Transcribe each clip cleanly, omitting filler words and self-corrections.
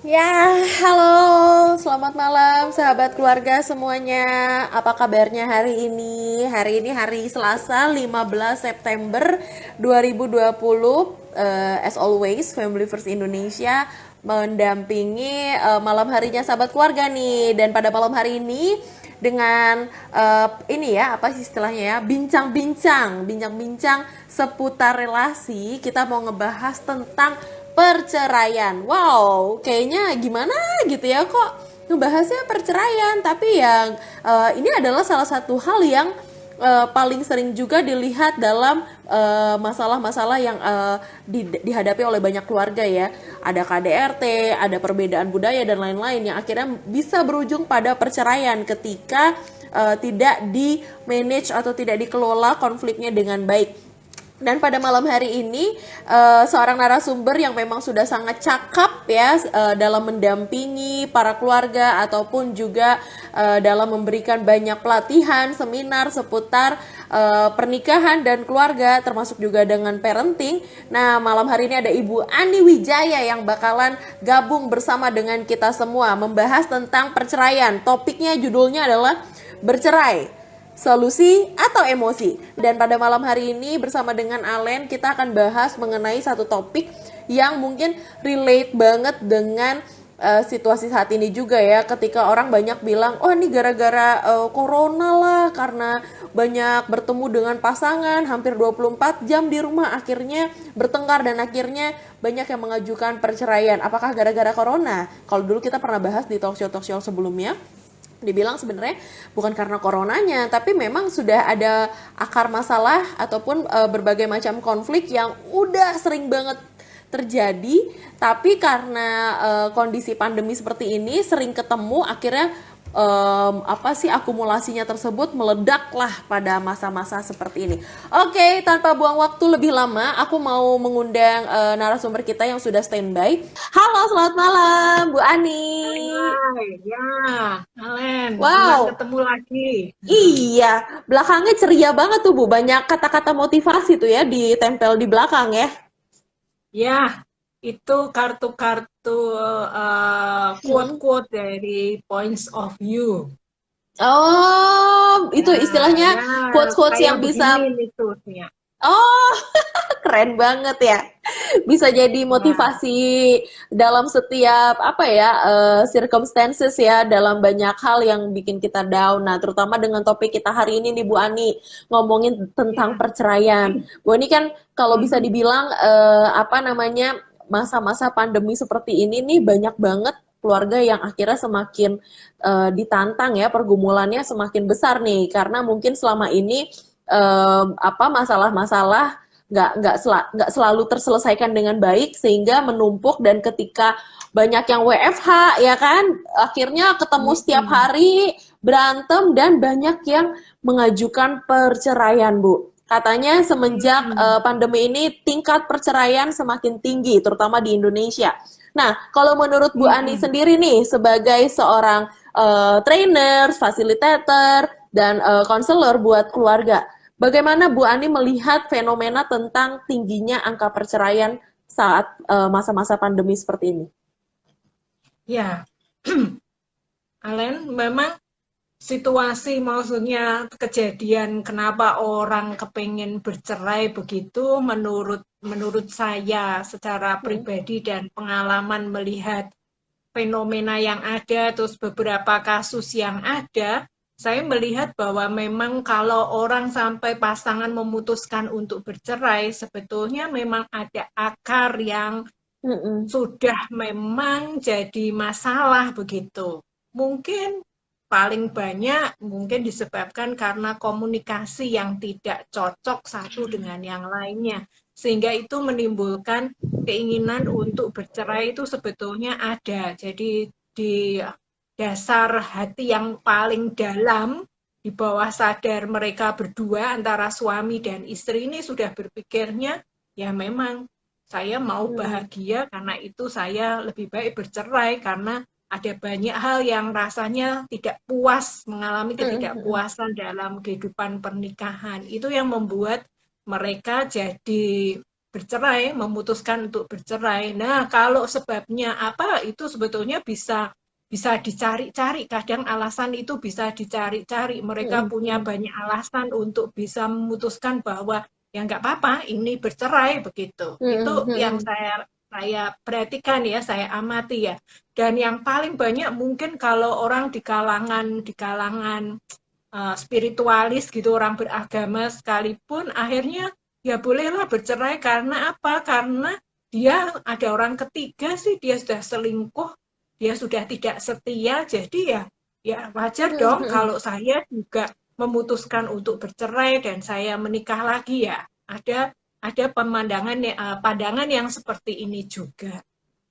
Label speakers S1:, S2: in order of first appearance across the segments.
S1: Ya, halo, selamat malam sahabat keluarga semuanya. Apa kabarnya hari ini? Hari ini hari Selasa 15 September 2020. As always, Family First Indonesia mendampingi malam harinya sahabat keluarga nih. Dan pada malam hari ini dengan ini ya, apa sih istilahnya ya? Bincang-bincang seputar relasi. Kita mau ngebahas tentang perceraian. Wow, kayaknya gimana gitu ya kok ngebahasnya perceraian. Tapi yang ini adalah salah satu hal yang paling sering juga dilihat dalam masalah-masalah yang dihadapi oleh banyak keluarga ya. Ada KDRT, ada perbedaan budaya dan lain-lain yang akhirnya bisa berujung pada perceraian ketika tidak di manage atau tidak dikelola konfliknya dengan baik. Dan pada malam hari ini seorang narasumber yang memang sudah sangat cakap ya dalam mendampingi para keluarga ataupun juga dalam memberikan banyak pelatihan, seminar seputar pernikahan dan keluarga termasuk juga dengan parenting. Nah, malam hari ini ada Ibu Ani Wijaya yang bakalan gabung bersama dengan kita semua membahas tentang perceraian. Topiknya judulnya adalah bercerai, solusi atau emosi. Dan pada malam hari ini bersama dengan Alen kita akan bahas mengenai satu topik yang mungkin relate banget dengan situasi saat ini juga ya, ketika orang banyak bilang oh ini gara-gara corona lah, karena banyak bertemu dengan pasangan hampir 24 jam di rumah akhirnya bertengkar dan akhirnya banyak yang mengajukan perceraian. Apakah gara-gara corona? Kalau dulu kita pernah bahas di talk show sebelumnya, dibilang sebenarnya bukan karena coronanya, tapi memang sudah ada akar masalah ataupun berbagai macam konflik yang udah sering banget terjadi, tapi karena kondisi pandemi seperti ini sering ketemu, akhirnya apa sih akumulasinya tersebut meledaklah pada masa-masa seperti ini. Oke, tanpa buang waktu lebih lama, aku mau mengundang narasumber kita yang sudah standby. Halo, selamat malam, Bu Ani.
S2: Hai, ya, Alen, senang
S1: Wow,
S2: ketemu lagi.
S1: iya, belakangnya ceria banget tuh Bu. Banyak kata-kata motivasi tuh ya ditempel di belakang ya.
S2: Ya, itu kartu-kartu
S1: Mm-mm.
S2: quote-quote dari Points of View.
S1: Oh, itu
S2: Nah,
S1: istilahnya
S2: ya,
S1: quotes-quotes
S2: kayak
S1: yang
S2: begini
S1: bisa.
S2: itu ya.
S1: Oh, keren banget ya. Bisa jadi
S2: Ya,
S1: motivasi dalam setiap apa ya, circumstances ya, dalam banyak hal yang bikin kita down. Nah, terutama dengan topik kita hari ini nih Bu Ani, ngomongin tentang
S2: ya.
S1: perceraian. Bu Ani kan kalau bisa
S2: Mhm.
S1: dibilang apa namanya, masa-masa pandemi seperti ini nih banyak banget keluarga yang akhirnya semakin ditantang ya, pergumulannya semakin besar nih karena mungkin selama ini apa masalah-masalah nggak selalu terselesaikan dengan baik sehingga menumpuk, dan ketika banyak yang WFH ya kan akhirnya ketemu setiap
S2: Mhm.
S1: hari berantem dan banyak yang mengajukan perceraian Bu. Katanya semenjak
S2: Mhm.
S1: pandemi ini tingkat perceraian semakin tinggi terutama di Indonesia. Nah, kalau menurut Bu Ani
S2: Mhm.
S1: sendiri nih sebagai seorang trainer, fasilitator dan konselor buat keluarga, bagaimana Bu Ani melihat fenomena tentang tingginya angka perceraian saat masa-masa pandemi seperti ini?
S2: Ya, Alen, memang situasi maksudnya kejadian kenapa orang kepingin bercerai begitu menurut menurut saya secara
S1: Hmm.
S2: pribadi dan pengalaman melihat fenomena yang ada terus beberapa kasus yang ada, saya melihat bahwa memang kalau orang sampai pasangan memutuskan untuk bercerai sebetulnya memang ada akar yang
S1: Mm-mm.
S2: sudah memang jadi masalah begitu. Mungkin paling banyak mungkin disebabkan karena komunikasi yang tidak cocok satu dengan yang lainnya. Sehingga itu menimbulkan keinginan untuk bercerai itu sebetulnya ada. Jadi di dasar hati yang paling dalam, di bawah sadar mereka berdua antara suami dan istri ini sudah berpikirnya ya memang saya mau
S1: Mm-mm.
S2: bahagia karena itu saya lebih baik bercerai karena ada banyak hal yang rasanya tidak puas, mengalami
S1: Mm-mm.
S2: ketidakpuasan dalam kehidupan pernikahan. Itu yang membuat mereka jadi bercerai, memutuskan untuk bercerai. Nah, kalau sebabnya apa itu sebetulnya bisa dicari-cari. Kadang alasan itu bisa dicari-cari. Mereka punya banyak alasan untuk bisa memutuskan bahwa ya nggak apa-apa, ini bercerai begitu. Itu yang saya perhatikan ya, saya amati ya. Dan yang paling banyak mungkin kalau orang di kalangan spiritualis gitu, orang beragama sekalipun, akhirnya ya bolehlah bercerai karena apa? Karena dia ada orang ketiga sih, dia sudah selingkuh, dia sudah tidak setia, jadi ya wajar dong kalau saya juga memutuskan untuk bercerai dan saya menikah lagi ya. Ada pandangan yang seperti ini juga.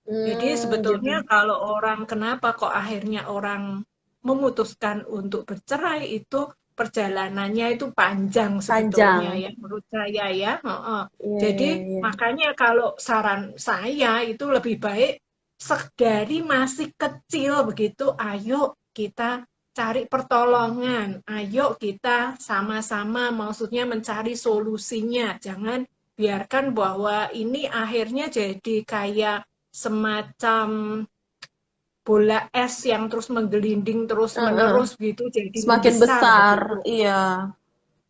S2: Jadi
S1: Gitu.
S2: sebetulnya kalau orang kenapa kok akhirnya orang memutuskan untuk bercerai itu perjalanannya itu panjang sebetulnya
S1: Panjang.
S2: ya menurut saya ya. Heeh.
S1: Iya,
S2: Jadi
S1: iya, iya.
S2: makanya kalau saran saya itu lebih baik dari masih kecil begitu, ayo kita cari pertolongan, ayo kita sama-sama maksudnya mencari solusinya. Jangan biarkan bahwa ini akhirnya jadi kayak semacam bola es yang terus menggelinding terus
S1: Heeh.
S2: menerus gitu jadi
S1: Semakin
S2: membesar
S1: besar.
S2: begitu,
S1: Iya.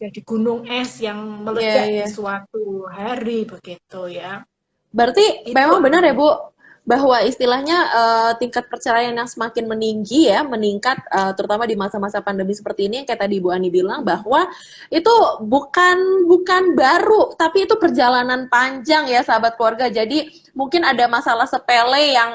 S2: jadi gunung es yang
S1: Iya,
S2: meledak
S1: iya.
S2: di suatu hari begitu ya.
S1: Berarti
S2: Itu
S1: memang benar ya
S2: aja.
S1: Bu, bahwa istilahnya tingkat perceraian yang semakin meninggi ya, meningkat terutama di masa-masa pandemi seperti ini yang kayak tadi Bu Ani bilang bahwa itu bukan bukan baru, tapi itu perjalanan panjang ya sahabat keluarga. Jadi mungkin ada masalah sepele yang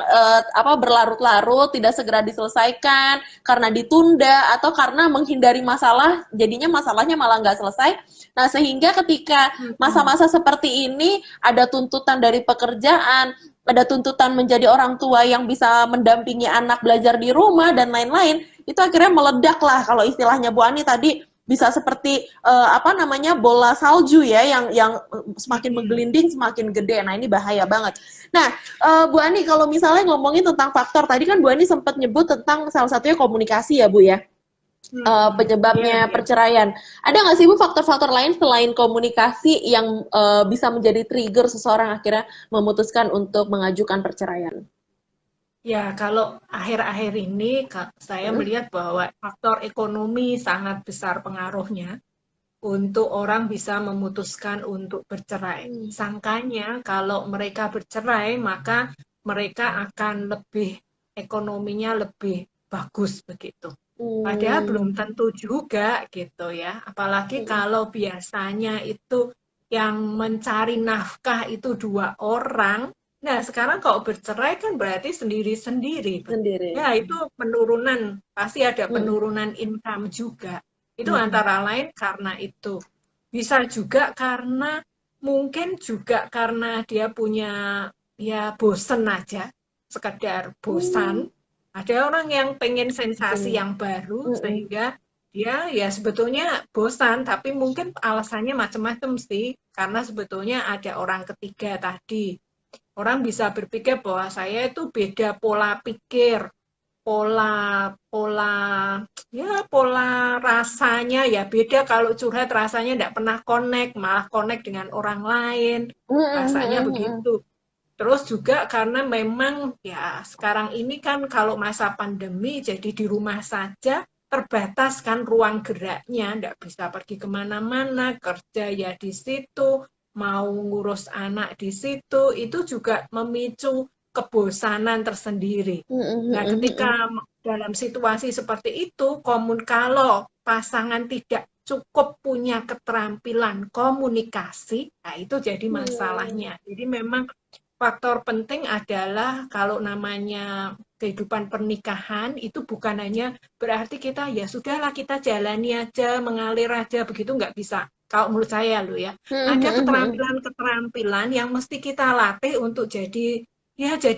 S1: apa berlarut-larut tidak segera diselesaikan karena ditunda atau karena menghindari masalah, jadinya masalahnya malah nggak selesai. Nah, sehingga ketika
S2: Mm-mm.
S1: masa-masa seperti ini ada tuntutan dari pekerjaan, ada tuntutan menjadi orang tua yang bisa mendampingi anak belajar di rumah dan lain-lain, itu akhirnya meledak lah kalau istilahnya Bu Ani tadi bisa seperti apa namanya bola salju ya yang semakin
S2: Mm-mm.
S1: menggelinding semakin gede. Nah, ini bahaya banget. Nah, Bu Ani kalau misalnya ngomongin tentang faktor tadi kan Bu Ani sempat nyebut tentang salah satunya komunikasi ya Bu ya,
S2: Mm-mm. Iya,
S1: penyebabnya
S2: iya.
S1: perceraian. Ada nggak sih Bu faktor-faktor lain selain komunikasi yang bisa menjadi trigger seseorang akhirnya memutuskan untuk mengajukan perceraian?
S2: Ya, kalau akhir-akhir ini saya
S1: Hmm.
S2: melihat bahwa faktor ekonomi sangat besar pengaruhnya untuk orang bisa memutuskan untuk bercerai. Sangkanya kalau mereka bercerai, maka mereka akan lebih ekonominya lebih bagus begitu. Padahal belum
S1: Hmm.
S2: tentu juga gitu ya. Apalagi kalau biasanya itu yang mencari nafkah itu dua orang. Nah, sekarang kalau bercerai kan berarti sendiri-sendiri.
S1: Sendiri.
S2: Ya, itu penurunan, pasti ada
S1: Hmm.
S2: penurunan income juga. Itu
S1: Hmm.
S2: antara lain karena itu. Bisa juga karena mungkin juga karena dia punya ya bosen aja, sekedar bosan.
S1: Hmm.
S2: Ada orang yang pengen sensasi
S1: Betul.
S2: yang baru
S1: Hmm.
S2: sehingga dia ya sebetulnya bosan, tapi mungkin alasannya macam-macam sih. Karena sebetulnya ada orang ketiga tadi. Orang bisa berpikir bahwa saya itu beda pola pikir, pola pola pola rasanya ya beda. Kalau curhat rasanya tidak pernah connect, malah connect dengan orang lain,
S1: Hmm.
S2: rasanya
S1: Hmm.
S2: begitu. Terus juga karena memang ya sekarang ini kan kalau masa pandemi jadi di rumah saja, terbatas kan ruang geraknya, tidak bisa pergi kemana-mana, kerja ya di situ, mau ngurus anak di situ, itu juga memicu kebosanan tersendiri.
S1: Hmm.
S2: Nah, ketika
S1: Hmm.
S2: dalam situasi seperti itu, kalau pasangan tidak cukup punya keterampilan komunikasi, nah itu jadi
S1: Hmm.
S2: masalahnya. Jadi memang faktor penting adalah kalau namanya kehidupan pernikahan itu bukan hanya berarti kita ya sudahlah kita jalani aja, mengalir aja, begitu nggak bisa. Kalau menurut saya loh ya, ada
S1: Hmm.
S2: keterampilan-keterampilan yang mesti kita latih untuk jadi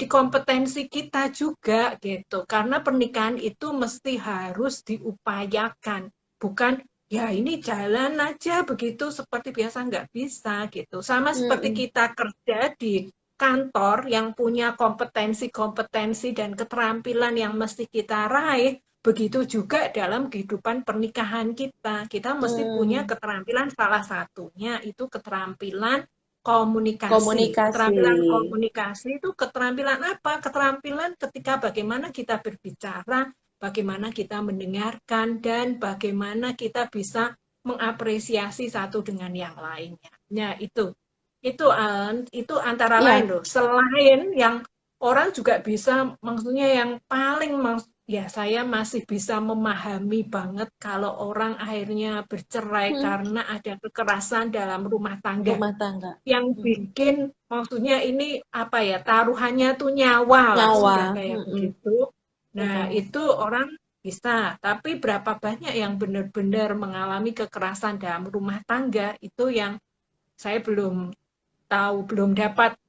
S2: kompetensi kita juga gitu. Karena pernikahan itu mesti harus diupayakan, bukan ya ini jalan aja begitu seperti biasa nggak bisa gitu. Sama seperti
S1: Hmm.
S2: kita kerja di kantor yang punya kompetensi-kompetensi dan keterampilan yang mesti kita raih, begitu juga dalam kehidupan pernikahan kita. Kita mesti punya
S1: Hmm.
S2: keterampilan salah satunya itu keterampilan komunikasi.
S1: Komunikasi.
S2: Keterampilan komunikasi itu keterampilan apa? Keterampilan ketika bagaimana kita berbicara, bagaimana kita mendengarkan, dan bagaimana kita bisa mengapresiasi satu dengan yang lainnya. Nah, itu antara lain
S1: Iya.
S2: loh. Selain yang orang juga bisa, maksudnya yang paling ya saya masih bisa memahami banget kalau orang akhirnya bercerai
S1: Mm-mm.
S2: karena ada kekerasan dalam rumah tangga.
S1: Rumah tangga.
S2: Yang
S1: Mm-mm.
S2: bikin, maksudnya ini apa ya, taruhannya tuh nyawa lah,
S1: Nyawa.
S2: sudah kayak
S1: Mm-mm.
S2: begitu. Nah,
S1: Betul.
S2: itu orang bisa, tapi berapa banyak yang benar-benar mengalami kekerasan dalam rumah tangga, itu yang saya belum tahu, belum dapat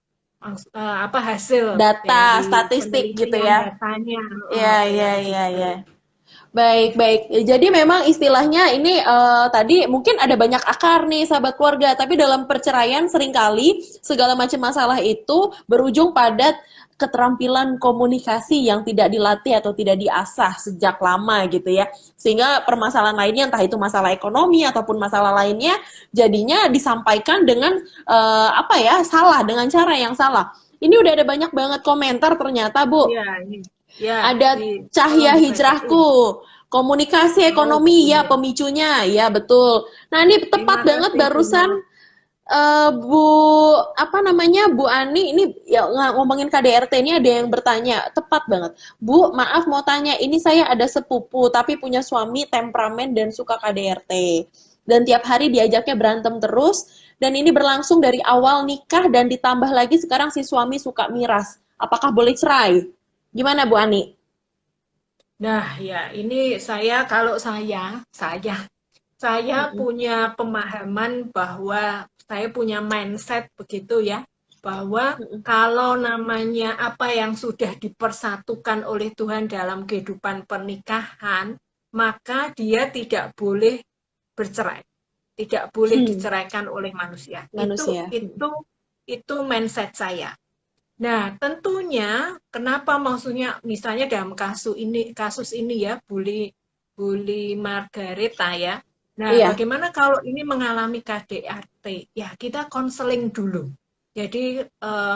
S2: apa hasil
S1: Data,
S2: dari
S1: statistik gitu
S2: penelitian
S1: ya.
S2: datanya
S1: Iya, iya,
S2: kayak
S1: iya, iya.
S2: gitu.
S1: Baik, baik. Jadi memang istilahnya ini tadi mungkin ada banyak akar nih sahabat keluarga, tapi dalam perceraian seringkali segala macam masalah itu berujung pada keterampilan komunikasi yang tidak dilatih atau tidak diasah sejak lama gitu ya. Sehingga permasalahan lainnya entah itu masalah ekonomi ataupun masalah lainnya jadinya disampaikan dengan apa ya, salah dengan cara yang salah. Ini udah ada banyak banget komentar ternyata, Bu.
S2: Ya, ini ya,
S1: Ada
S2: tolong
S1: cahaya
S2: dibacain.
S1: hijrahku. Komunikasi
S2: Oh,
S1: ekonomi ya
S2: boleh.
S1: pemicunya. Ya betul. Nah, ini tepat
S2: Terima
S1: banget
S2: kasih,
S1: barusan
S2: Bimo.
S1: Bu apa namanya Bu Ani ini ya ngomongin KDRT ini ada yang bertanya tepat banget. Bu, maaf mau tanya, ini saya ada sepupu tapi punya suami temperamen dan suka KDRT. Dan tiap hari diajaknya berantem terus dan ini berlangsung dari awal nikah dan ditambah lagi sekarang si suami suka miras. Apakah boleh cerai? Gimana Bu Ani?
S2: Nah, ya, ini kalau saya
S1: Mm-mm.
S2: punya pemahaman bahwa saya punya mindset begitu ya, bahwa
S1: Mm-mm.
S2: kalau namanya apa yang sudah dipersatukan oleh Tuhan dalam kehidupan pernikahan, maka dia tidak boleh bercerai, tidak boleh diceraikan oleh manusia. Itu
S1: Manusia.
S2: itu itu mindset saya. Nah, tentunya kenapa, maksudnya misalnya dalam kasus ini ya, bully bully Margareta ya. Nah,
S1: Iya,
S2: bagaimana kalau ini mengalami KDRT? Ya, kita konseling dulu. Jadi,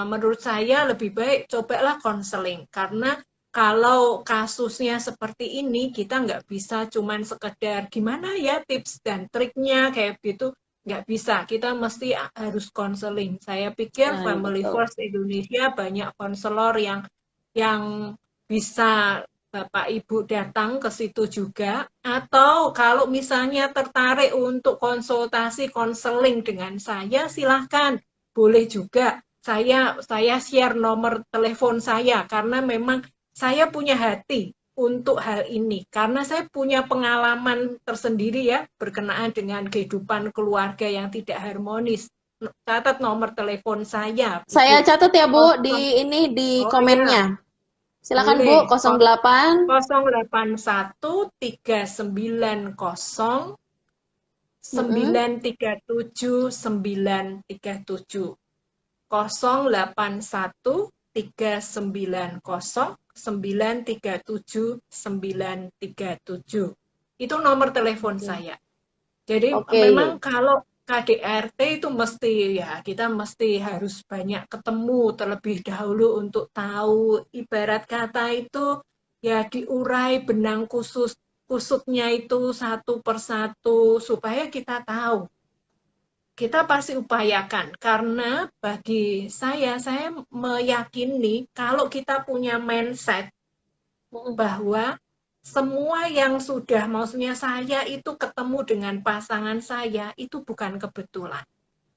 S2: menurut saya lebih baik cobalah konseling, karena kalau kasusnya seperti ini, kita nggak bisa cuman sekedar gimana ya tips dan triknya kayak gitu, nggak bisa, kita mesti harus konseling. Saya pikir
S1: nah iya
S2: Family
S1: betul.
S2: First Indonesia banyak konselor yang bisa Bapak Ibu datang ke situ juga, atau kalau misalnya tertarik untuk konsultasi konseling dengan saya, silahkan, boleh juga. Saya share nomor telepon saya karena memang saya punya hati untuk hal ini, karena saya punya pengalaman tersendiri ya berkenaan dengan kehidupan keluarga yang tidak harmonis. Catat nomor telepon saya,
S1: Saya
S2: Ibu.
S1: catat ya Bu di
S2: Kosong-
S1: ini di
S2: Oh ya,
S1: komennya. Silakan Bu,
S2: boleh.
S1: 08.
S2: 081 390
S1: Mm-mm.
S2: 937 937. 081 390 937 937. Itu nomor telepon
S1: Oke.
S2: saya. Jadi
S1: Oke.
S2: memang kalau KDRT itu mesti, ya kita mesti harus banyak ketemu terlebih dahulu untuk tahu, ibarat kata itu ya diurai benang kusutnya itu satu persatu supaya kita tahu. Kita pasti upayakan, karena bagi saya meyakini kalau kita punya mindset
S1: Mm-mm.
S2: bahwa semua yang sudah, maksudnya saya itu ketemu dengan pasangan saya itu bukan kebetulan.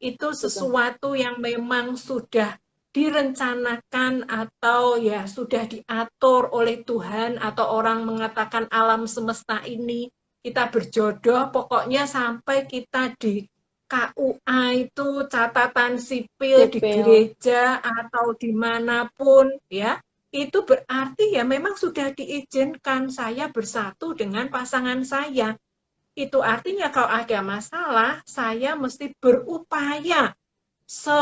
S2: Itu
S1: Betul.
S2: sesuatu yang memang sudah direncanakan atau ya sudah diatur oleh Tuhan, atau orang mengatakan alam semesta ini kita berjodoh pokoknya sampai kita di KUA itu, catatan sipil di
S1: Sipil.
S2: gereja atau dimanapun ya, itu berarti ya memang sudah diizinkan saya bersatu dengan pasangan saya. Itu artinya kalau ada masalah, saya mesti berupaya se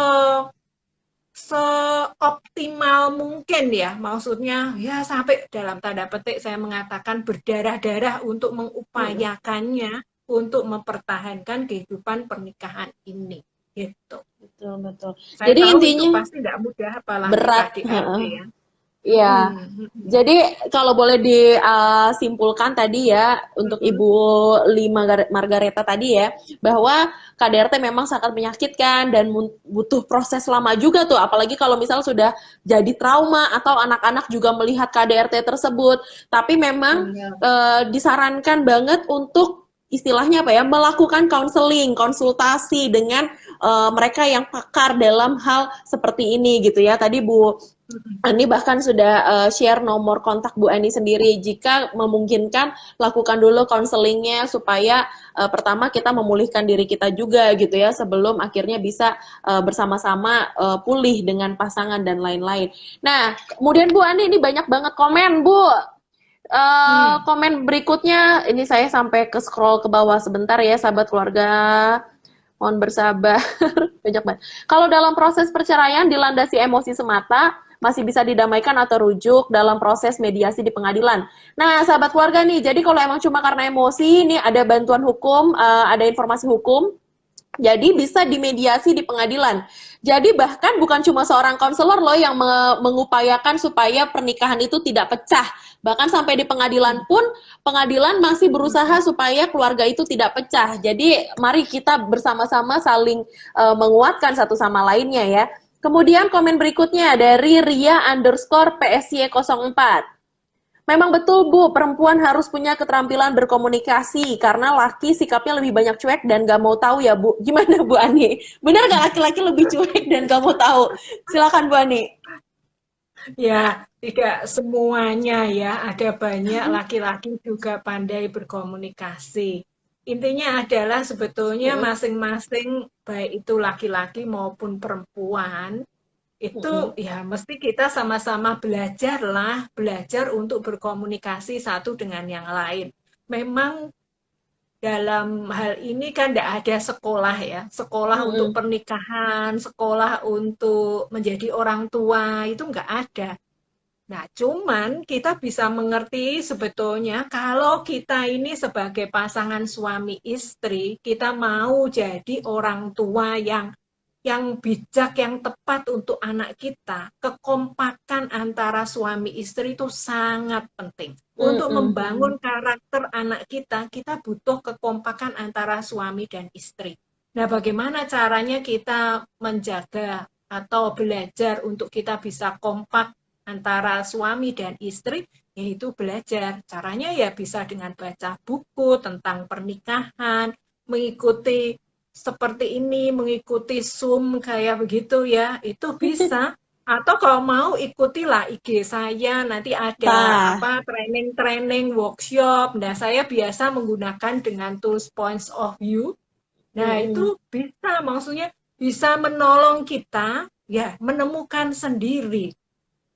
S2: seoptimal mungkin ya, maksudnya ya sampai dalam tanda petik saya mengatakan berdarah-darah untuk
S1: Mm-mm.
S2: mengupayakannya untuk mempertahankan kehidupan pernikahan ini gitu.
S1: betul betul.
S2: Saya
S1: Jadi
S2: tahu itu
S1: intinya
S2: pasti tidak mudah, apalagi
S1: berat.
S2: KDRT ya.
S1: Iya, jadi kalau boleh disimpulkan tadi ya untuk Ibu Margareta tadi ya, bahwa KDRT memang sangat menyakitkan dan butuh proses lama juga tuh, apalagi kalau misal sudah jadi trauma atau anak-anak juga melihat KDRT tersebut. Tapi memang
S2: Benar.
S1: disarankan banget untuk istilahnya apa ya, melakukan counseling, konsultasi dengan mereka yang pakar dalam hal seperti ini gitu ya. Tadi Bu Ani bahkan sudah share nomor kontak Bu Ani sendiri. Jika memungkinkan, lakukan dulu konselingnya supaya pertama kita memulihkan diri kita juga gitu ya, sebelum akhirnya bisa bersama-sama pulih dengan pasangan dan lain-lain. Nah, kemudian Bu Ani ini banyak banget komen Bu.
S2: Hmm.
S1: Komen berikutnya ini saya sampai ke scroll ke bawah sebentar ya, sahabat keluarga. Mohon bersabar. Banyak banget. Kalau dalam proses perceraian dilandasi emosi semata, masih bisa didamaikan atau rujuk dalam proses mediasi di pengadilan. Nah, sahabat keluarga nih, jadi kalau emang cuma karena emosi, ini ada bantuan hukum, ada informasi hukum, jadi bisa dimediasi di pengadilan. Jadi bahkan bukan cuma seorang konselor loh yang mengupayakan supaya pernikahan itu tidak pecah. Bahkan sampai di pengadilan pun, pengadilan masih berusaha supaya keluarga itu tidak pecah. Jadi mari kita bersama-sama saling menguatkan satu sama lainnya ya. Kemudian komen berikutnya dari Ria_PSY04. Memang betul Bu, perempuan harus punya keterampilan berkomunikasi karena laki sikapnya lebih banyak cuek dan gak mau tahu ya Bu. Gimana Bu Ani? Benar gak laki-laki lebih cuek dan gak mau tahu? Silakan Bu Ani.
S2: Ya, tidak semuanya ya. Ada banyak laki-laki juga pandai berkomunikasi. Intinya adalah sebetulnya masing-masing, baik itu laki-laki maupun perempuan, itu ya mesti kita sama-sama belajar untuk berkomunikasi satu dengan yang lain. Memang dalam hal ini kan tidak ada sekolah ya, sekolah untuk pernikahan, sekolah untuk menjadi orang tua, itu nggak ada. Nah, cuman kita bisa mengerti sebetulnya kalau kita ini sebagai pasangan suami istri, kita mau jadi orang tua yang bijak, yang tepat untuk anak kita, kekompakan antara suami istri itu sangat penting. Untuk membangun karakter anak kita, kita butuh kekompakan antara suami dan istri. Nah, bagaimana caranya kita menjaga atau belajar untuk kita bisa kompak antara suami dan istri? Yaitu belajar. Caranya ya bisa dengan baca buku tentang pernikahan, mengikuti seperti ini, mengikuti Zoom kayak begitu ya, itu bisa. Atau kalau mau ikutilah IG saya, nanti ada
S1: Nah,
S2: apa training-training, workshop. Nah, saya biasa menggunakan dengan tools points of view. Nah, itu bisa, maksudnya bisa menolong kita ya menemukan sendiri.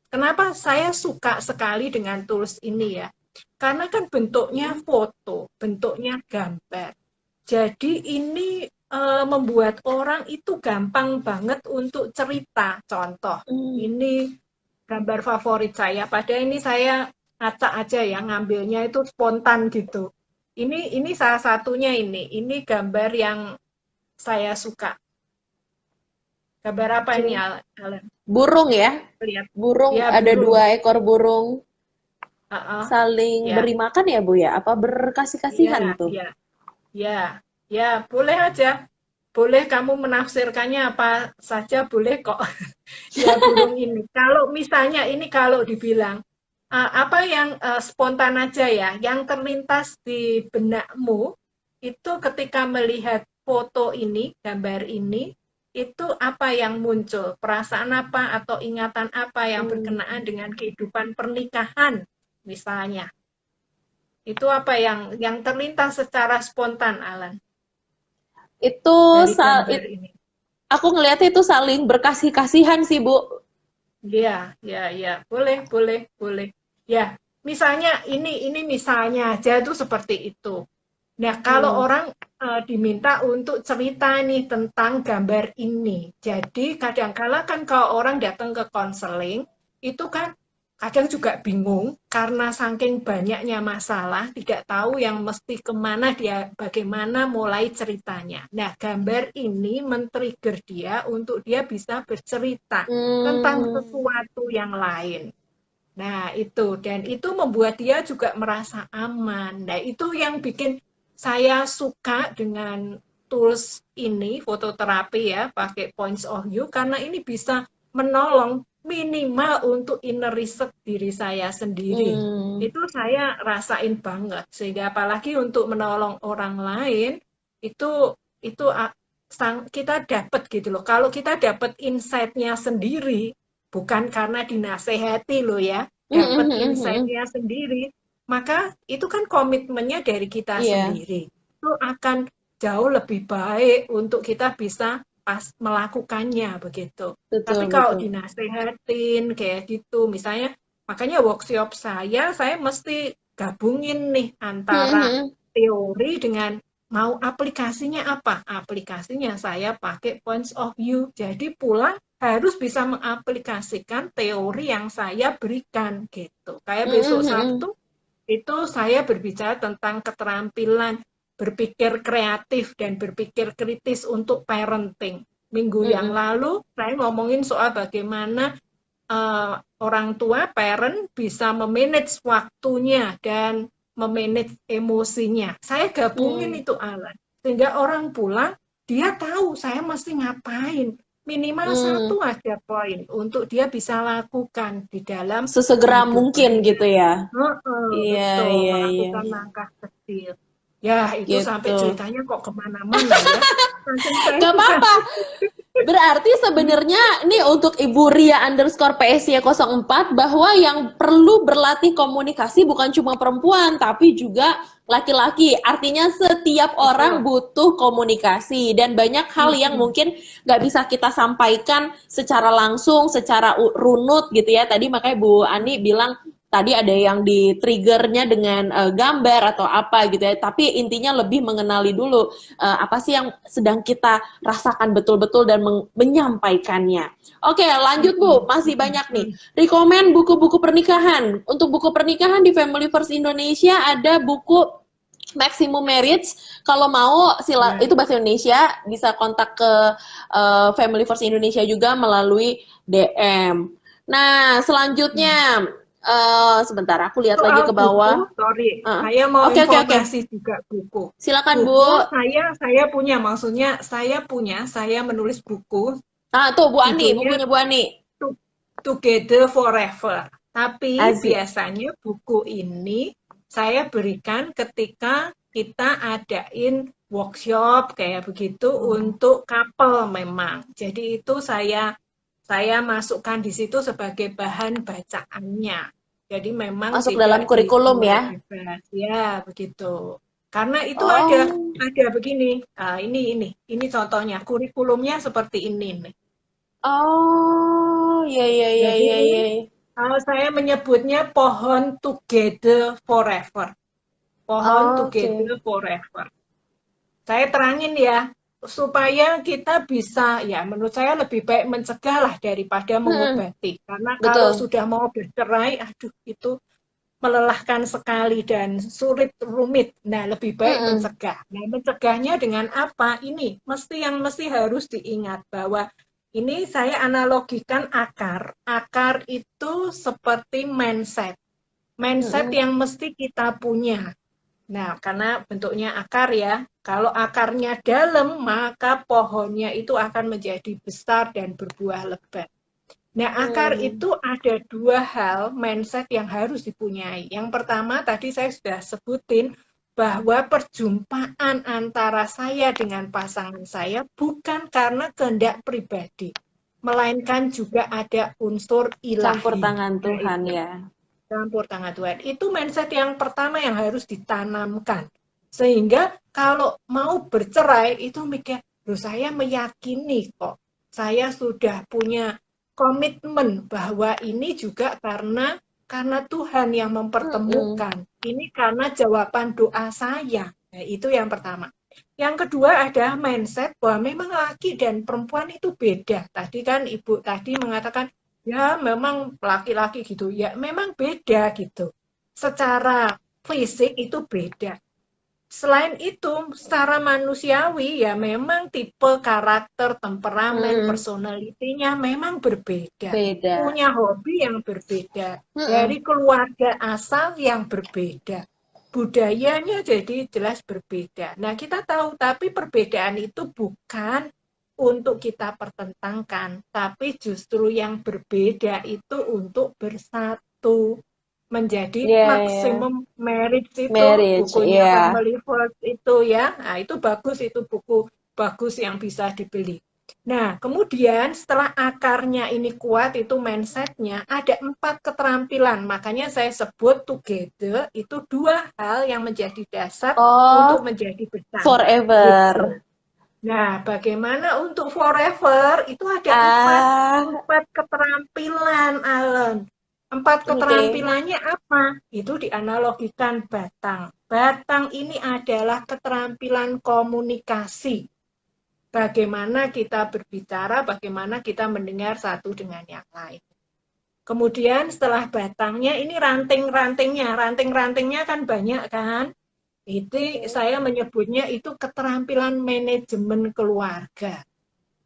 S2: Kenapa saya suka sekali dengan tools ini ya? Karena kan bentuknya foto, bentuknya gambar. Jadi ini membuat orang itu gampang banget untuk cerita. Contoh, ini gambar favorit saya. Padahal ini saya acak aja ya, ngambilnya itu spontan gitu. Ini salah satunya ini. Ini gambar yang saya suka. Gambar apa ini, Alan?
S1: burung ya.
S2: Lihat.
S1: Burung,
S2: Ya,
S1: ada
S2: burung.
S1: 2 ekor burung saling
S2: Ya,
S1: beri makan ya Bu ya? Apa berkasih-kasihan
S2: ya,
S1: tuh?
S2: ya, ya, ya, boleh aja. Boleh kamu menafsirkannya apa saja, boleh kok. Ya, burung ini. Kalau misalnya ini kalau dibilang apa yang spontan aja ya, yang terlintas di benakmu itu ketika melihat foto ini, gambar ini, itu apa yang muncul? Perasaan apa atau ingatan apa yang berkenaan dengan kehidupan pernikahan misalnya? Itu apa yang terlintas secara spontan, Alan,
S1: Itu
S2: dari gambar ini?
S1: aku ngelihatnya itu saling berkasih-kasihan sih Bu.
S2: Iya, ya, ya, boleh, boleh, boleh. Ya, misalnya ini misalnya aja tuh seperti itu. Nah, kalau orang diminta untuk cerita nih tentang gambar ini, jadi kadang-kala kan kalau orang datang ke konseling, itu kan kadang juga bingung karena saking banyaknya masalah, tidak tahu yang mesti kemana dia, bagaimana mulai ceritanya. Nah, gambar ini men-trigger dia untuk dia bisa bercerita tentang
S1: Hmm.
S2: sesuatu yang lain. Nah, itu. Dan itu membuat dia juga merasa aman. Nah, itu yang bikin saya suka dengan tools ini, fototerapi ya, pakai points of view, karena ini bisa menolong minimal untuk inner reset diri saya sendiri.
S1: Hmm.
S2: Itu saya rasain banget. Sehingga apalagi untuk menolong orang lain, itu kita dapat gitu loh. Kalau kita dapat insight-nya sendiri, bukan karena dinasehati loh ya,
S1: Hmm, hmm,
S2: dapat
S1: hmm, hmm.
S2: insight-nya sendiri, maka itu kan komitmennya dari kita
S1: Iya,
S2: sendiri. Itu akan jauh lebih baik untuk kita bisa pas melakukannya begitu. Tapi
S1: betul
S2: kalau
S1: betul.
S2: dinasehatin kayak gitu, misalnya makanya workshop saya mesti gabungin nih
S1: Hmm,
S2: antara
S1: hmm.
S2: teori dengan mau aplikasinya apa? Aplikasinya saya pakai points of view. Jadi pulang harus bisa mengaplikasikan teori yang saya berikan gitu. Kayak
S1: Hmm,
S2: besok
S1: hmm, hmm.
S2: Sabtu itu saya berbicara tentang keterampilan berpikir kreatif dan berpikir kritis untuk parenting. Minggu
S1: Hmm,
S2: yang
S1: hmm.
S2: lalu saya ngomongin soal bagaimana orang tua, parent bisa memanage waktunya dan memanage emosinya. Saya gabungin
S1: Hmm,
S2: itu alat. Sehingga orang pulang, dia tahu saya mesti ngapain. Minimal
S1: hmm.
S2: satu aja poin untuk dia bisa lakukan di dalam
S1: Sesegera mungkin
S2: kehidupannya.
S1: gitu ya. Iya,
S2: Betul,
S1: iya, iya,
S2: melakukan
S1: iya.
S2: langkah kecil. Ya, itu sampai
S1: Gitu.
S2: ceritanya kok kemana-mana ya. Saking saya
S1: Gak
S2: suka.
S1: apa-apa. Berarti sebenarnya ini untuk Ibu Ria underscore PSY 04 bahwa yang perlu berlatih komunikasi bukan cuma perempuan tapi juga laki-laki. Artinya setiap orang
S2: Betul.
S1: butuh komunikasi dan banyak hal yang
S2: Mm-mm.
S1: mungkin nggak bisa kita sampaikan secara langsung, secara runut gitu ya. Tadi makanya Bu Ani bilang tadi ada yang di triggernya dengan gambar atau apa gitu ya. Tapi intinya lebih mengenali dulu apa sih yang sedang kita rasakan betul-betul dan menyampaikannya. Oke, lanjut Bu,
S2: Mm-mm.
S1: masih banyak nih.
S2: Mm-mm.
S1: Rekomen buku-buku pernikahan. Untuk buku pernikahan di Family First Indonesia ada buku Maximum Marriage. Kalau mau sila
S2: Ya.
S1: itu bahasa Indonesia, bisa kontak ke Family First Indonesia juga melalui DM. Nah,
S2: Hmm.
S1: selanjutnya sebentar aku lihat lagi
S2: Soal
S1: ke
S2: buku,
S1: bawah.
S2: sorry, saya mau
S1: Oke, oke, oke.
S2: informasi juga buku.
S1: Silakan Bu.
S2: Buku saya punya, maksudnya saya menulis buku,
S1: Ah, tuh Bu Ani,
S2: judulnya
S1: bukunya Bu Ani.
S2: Together Forever. Tapi
S1: Azik.
S2: biasanya buku ini saya berikan ketika kita adain workshop kayak begitu untuk couple memang. Jadi itu saya masukkan di situ sebagai bahan bacaannya. Jadi memang
S1: Masuk
S2: tidak
S1: dalam kurikulum
S2: dijual
S1: ya.
S2: bebas, ya begitu. Karena itu
S1: Oh.
S2: ada begini. Ini contohnya kurikulumnya seperti ini nih.
S1: Oh, ya ya ya
S2: Jadi
S1: ya
S2: ini
S1: ya.
S2: kalau saya menyebutnya pohon together forever. Pohon
S1: Oke.
S2: together forever. Saya terangin ya, supaya kita bisa, ya menurut saya lebih baik mencegah lah daripada
S1: Hmm,
S2: mengobati. Karena kalau
S1: betul.
S2: sudah mau bercerai, aduh itu melelahkan sekali dan sulit rumit. Nah, lebih baik
S1: Hmm,
S2: mencegah. Nah, mencegahnya dengan apa? Ini mesti harus diingat bahwa ini saya analogikan akar. Akar itu seperti mindset. Mindset
S1: hmm,
S2: yang mesti kita punya. Nah, karena bentuknya akar ya. Kalau akarnya dalam, maka pohonnya itu akan menjadi besar dan berbuah lebat. Nah, akar
S1: hmm.
S2: itu ada dua hal mindset yang harus dipunyai. Yang pertama, tadi saya sudah sebutin bahwa perjumpaan antara saya dengan pasangan saya bukan karena kehendak pribadi, melainkan juga ada unsur
S1: Campur
S2: ilahi.
S1: tangan
S2: Nah,
S1: Tuhan
S2: itu
S1: ya.
S2: campur tangan Tuhan. Itu mindset yang pertama yang harus ditanamkan. Sehingga kalau mau bercerai itu mikir, loh saya meyakini kok saya sudah punya komitmen bahwa ini juga karena Tuhan yang
S1: Hmm,
S2: mempertemukan. Ini karena jawaban doa saya. Nah, itu yang pertama. Yang kedua ada mindset bahwa memang laki dan perempuan itu beda. Tadi kan Ibu tadi mengatakan ya memang laki-laki gitu, ya memang beda gitu. Secara fisik itu beda. Selain itu, secara manusiawi ya memang tipe karakter, temperamen,
S1: Mm-mm.
S2: personalitinya memang berbeda.
S1: Beda.
S2: Punya hobi yang berbeda.
S1: Mm-mm.
S2: Dari keluarga asal yang berbeda. Budayanya jadi jelas berbeda. Nah, kita tahu, tapi perbedaan itu bukan untuk kita pertentangkan, tapi justru yang berbeda itu untuk bersatu menjadi
S1: Iya, ya.
S2: maksimum marriage itu
S1: Marriage,
S2: bukunya
S1: iya.
S2: Family First itu ya. Nah, itu bagus, itu buku bagus yang bisa dibeli. Nah, kemudian setelah akarnya ini kuat, itu mindsetnya, ada 4 keterampilan. Makanya saya sebut together itu 2 hal yang menjadi dasar untuk
S1: Oh,
S2: menjadi bersama. Gitu.
S1: forever.
S2: Nah, bagaimana untuk forever? Itu ada
S1: Ah,
S2: empat keterampilan, Alan. Empat
S1: oke.
S2: keterampilannya apa? Itu dianalogikan batang. Batang ini adalah keterampilan komunikasi. Bagaimana kita berbicara, bagaimana kita mendengar satu dengan yang lain. Kemudian setelah batangnya, ini ranting-rantingnya. Ranting-rantingnya kan banyak kan? Itu saya menyebutnya itu keterampilan manajemen keluarga.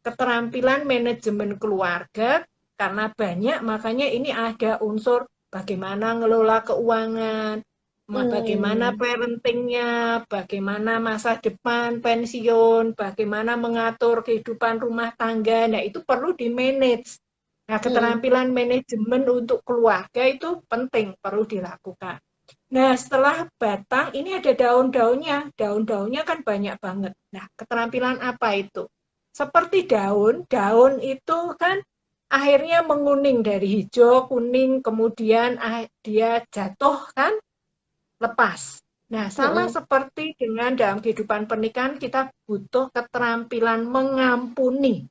S2: Keterampilan manajemen keluarga karena banyak, makanya ini ada unsur bagaimana ngelola keuangan, bagaimana
S1: Hmm.
S2: parentingnya, bagaimana masa depan pensiun, bagaimana mengatur kehidupan rumah tangga. Nah, itu perlu di-manage. Nah,
S1: Mm-mm.
S2: keterampilan manajemen untuk keluarga itu penting, perlu dilakukan. Nah, setelah batang, ini ada daun-daunnya. Daun-daunnya kan banyak banget. Nah, keterampilan apa itu? Seperti daun, daun itu kan akhirnya menguning dari hijau, kuning, kemudian dia jatuh kan, lepas. Nah, sama
S1: Mm-mm.
S2: seperti dengan dalam kehidupan pernikahan, kita butuh keterampilan mengampuni,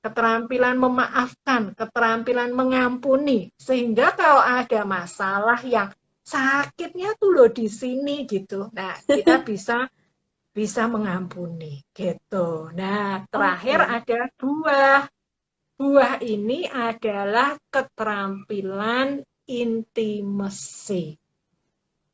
S2: keterampilan memaafkan, keterampilan mengampuni. Sehingga kalau ada masalah yang sakitnya tuh loh di sini gitu. Nah, kita bisa bisa mengampuni gitu. Nah, terakhir
S1: Oke.
S2: ada buah. Buah ini adalah keterampilan intimasi.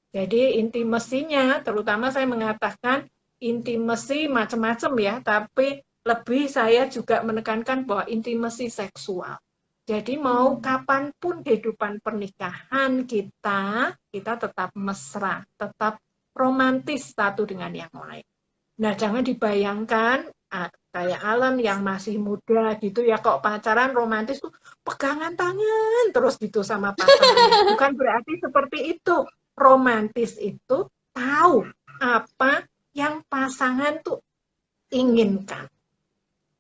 S2: Jadi intimasinya, terutama saya mengatakan intimasi macam-macam ya, tapi lebih saya juga menekankan bahwa intimasi seksual. Jadi mau
S1: Hmm.
S2: kapanpun kehidupan pernikahan kita tetap mesra, tetap romantis satu dengan yang lain. Nah, jangan dibayangkan kayak Alan yang masih muda gitu ya, kok pacaran romantis tuh pegangan tangan terus gitu sama pasangannya. Bukan berarti seperti itu. Romantis itu tahu apa yang pasangan tuh inginkan.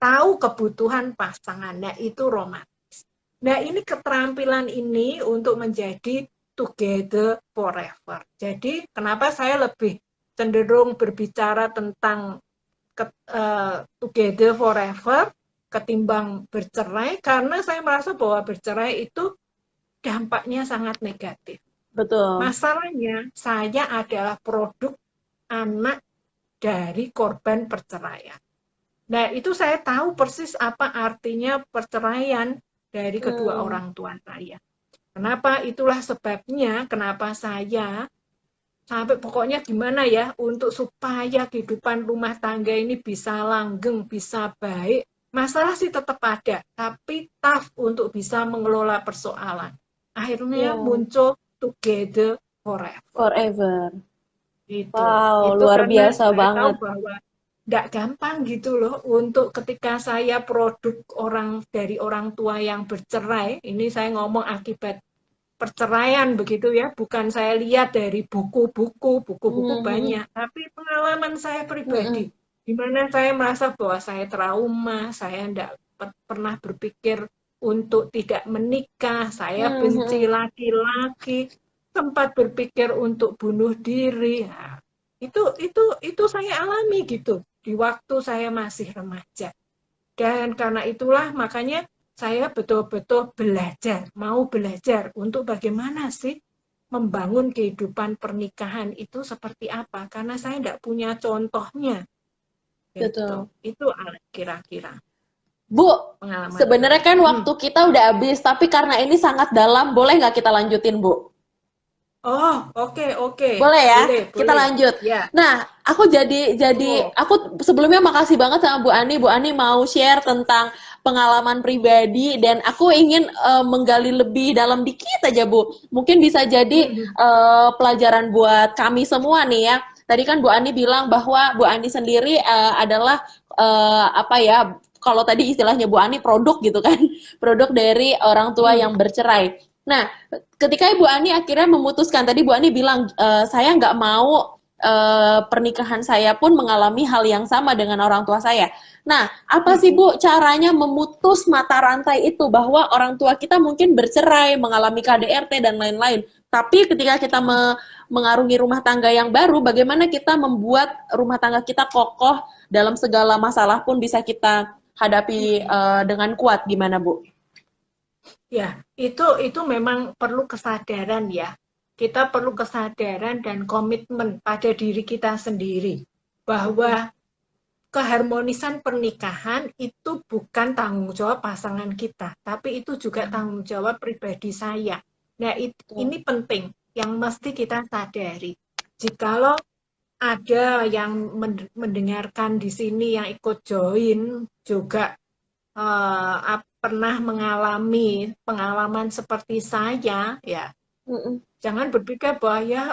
S2: Tahu kebutuhan pasangannya itu romantis. Nah, ini keterampilan ini untuk menjadi together forever. Jadi, kenapa saya lebih cenderung berbicara tentang together forever ketimbang bercerai, karena saya merasa bahwa bercerai itu dampaknya sangat negatif.
S1: Betul.
S2: Masalahnya, saya adalah produk anak dari korban perceraian. Nah, itu saya tahu persis apa artinya perceraian dari kedua
S1: Hmm.
S2: orang tua saya. Kenapa? Itulah sebabnya kenapa saya sampai pokoknya gimana ya untuk supaya kehidupan rumah tangga ini bisa langgeng, bisa baik. Masalah sih tetap ada, tapi tough untuk bisa mengelola persoalan. Akhirnya
S1: Ya,
S2: muncul together forever.
S1: forever.
S2: Itu.
S1: Wow,
S2: Itu
S1: luar
S2: karena
S1: biasa
S2: saya tahu
S1: banget.
S2: bahwa tidak gampang gitu loh untuk ketika saya produk orang dari orang tua yang bercerai. Ini saya ngomong akibat perceraian begitu ya, bukan saya lihat dari buku-buku, buku-buku
S1: Mhm.
S2: banyak, tapi pengalaman saya pribadi,
S1: Mhm.
S2: di mana saya merasa bahwa saya trauma, saya tidak pernah berpikir untuk tidak menikah, saya benci
S1: Mhm.
S2: laki-laki, sempat berpikir untuk bunuh diri. Nah, itu saya alami gitu di waktu saya masih remaja. Dan karena itulah makanya saya betul-betul belajar, mau belajar untuk bagaimana sih membangun kehidupan pernikahan itu seperti apa. Karena saya tidak punya contohnya. Gitu.
S1: Betul.
S2: Itu kira-kira.
S1: Bu,
S2: pengalaman
S1: sebenarnya kan
S2: Hmm.
S1: waktu kita udah habis, tapi karena ini sangat dalam, boleh nggak kita lanjutin, Bu?
S2: Oh, oke, oke.
S1: Boleh ya,
S2: Boleh,
S1: kita
S2: boleh.
S1: lanjut.
S2: Ya.
S1: Nah, aku
S2: Oh,
S1: sebelumnya makasih banget sama Bu Ani. Bu Ani mau share tentang pengalaman pribadi dan aku ingin menggali lebih dalam dikit aja, Bu. Mungkin bisa jadi
S2: hmm,
S1: pelajaran buat kami semua nih ya. Tadi kan Bu Ani bilang bahwa Bu Ani sendiri adalah apa ya? Kalau tadi istilahnya Bu Ani produk gitu kan, produk dari orang tua
S2: hmm,
S1: yang bercerai. Nah, ketika Ibu Ani akhirnya memutuskan, tadi Bu Ani bilang, saya nggak mau pernikahan saya pun mengalami hal yang sama dengan orang tua saya. Nah, apa sih
S2: hmm,
S1: Bu caranya memutus mata rantai itu bahwa orang tua kita mungkin bercerai, mengalami KDRT dan lain-lain. Tapi ketika kita mengarungi rumah tangga yang baru, bagaimana kita membuat rumah tangga kita kokoh dalam segala masalah pun bisa kita hadapi
S2: hmm.
S1: dengan kuat, gimana Bu?
S2: Ya, itu memang perlu kesadaran ya. Kita perlu kesadaran dan komitmen pada diri kita sendiri bahwa keharmonisan pernikahan itu bukan tanggung jawab pasangan kita, tapi itu juga tanggung jawab pribadi saya. Nah,
S1: Betul.
S2: ini penting yang mesti kita sadari. Jikalau ada yang mendengarkan di sini yang ikut join juga pernah mengalami pengalaman seperti saya, ya
S1: Mm-mm.
S2: jangan berpikir bahwa ya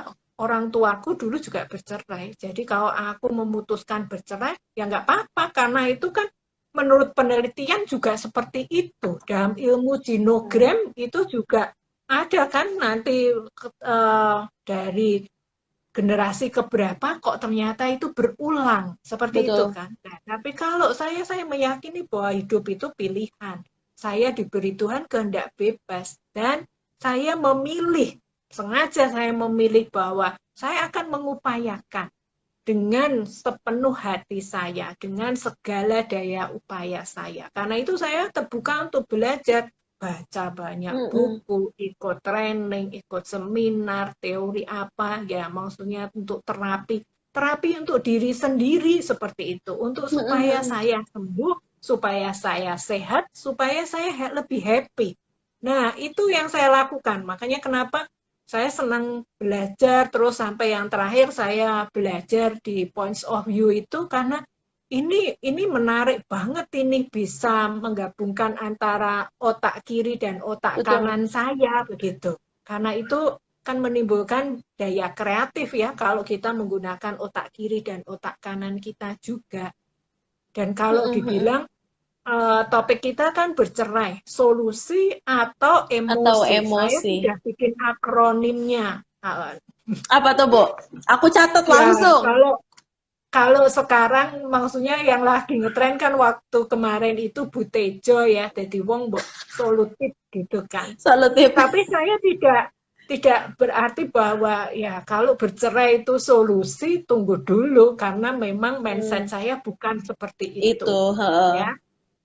S2: orang tuaku dulu juga bercerai. Jadi kalau aku memutuskan bercerai, ya nggak apa-apa karena itu kan menurut penelitian juga seperti itu. Dalam ilmu genogram itu juga ada kan nanti dari generasi keberapa kok ternyata itu berulang seperti itu
S1: Betul.
S2: kan. Nah, tapi kalau saya meyakini bahwa hidup itu pilihan. Saya diberi Tuhan kehendak bebas dan saya memilih, sengaja saya memilih bahwa saya akan mengupayakan dengan sepenuh hati saya, dengan segala daya upaya saya. Karena itu saya terbuka untuk belajar, baca banyak
S1: Mm-mm.
S2: buku, ikut training, ikut seminar, teori apa, ya maksudnya untuk terapi. Terapi untuk diri sendiri seperti itu, untuk supaya
S1: Mm-mm.
S2: saya sembuh, supaya saya sehat, supaya saya lebih happy. Nah, itu yang saya lakukan. Makanya kenapa saya senang belajar terus sampai yang terakhir saya belajar di points of view itu karena ini menarik banget ini bisa menggabungkan antara otak kiri dan otak
S1: Betul.
S2: kanan saya begitu. Karena itu kan menimbulkan daya kreatif ya kalau kita menggunakan otak kiri dan otak kanan kita juga. Dan kalau
S1: Mm-mm. Mm-mm.
S2: dibilang topik kita kan bercerai, solusi atau
S1: Atau
S2: emosi. Saya
S1: emosi.
S2: sudah bikin akronimnya.
S1: Apa tuh, Bu? Aku catat
S2: Ya,
S1: langsung.
S2: kalau kalau sekarang maksudnya yang lagi ngetren kan waktu kemarin itu Butejo ya, jadi wong mbok solutif gitu kan.
S1: Solutif.
S2: Tapi saya tidak berarti bahwa ya kalau bercerai itu solusi, tunggu dulu karena memang mindset
S1: Hmm,
S2: saya bukan seperti itu
S1: itu, heeh.
S2: ya.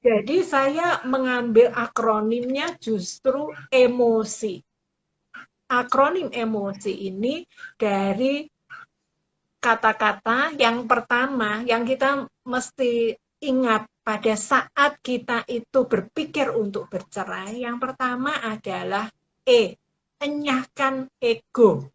S2: Jadi saya mengambil akronimnya justru emosi. Akronim emosi ini dari kata-kata yang pertama yang kita mesti ingat pada saat kita itu berpikir untuk bercerai, yang pertama adalah enyahkan ego.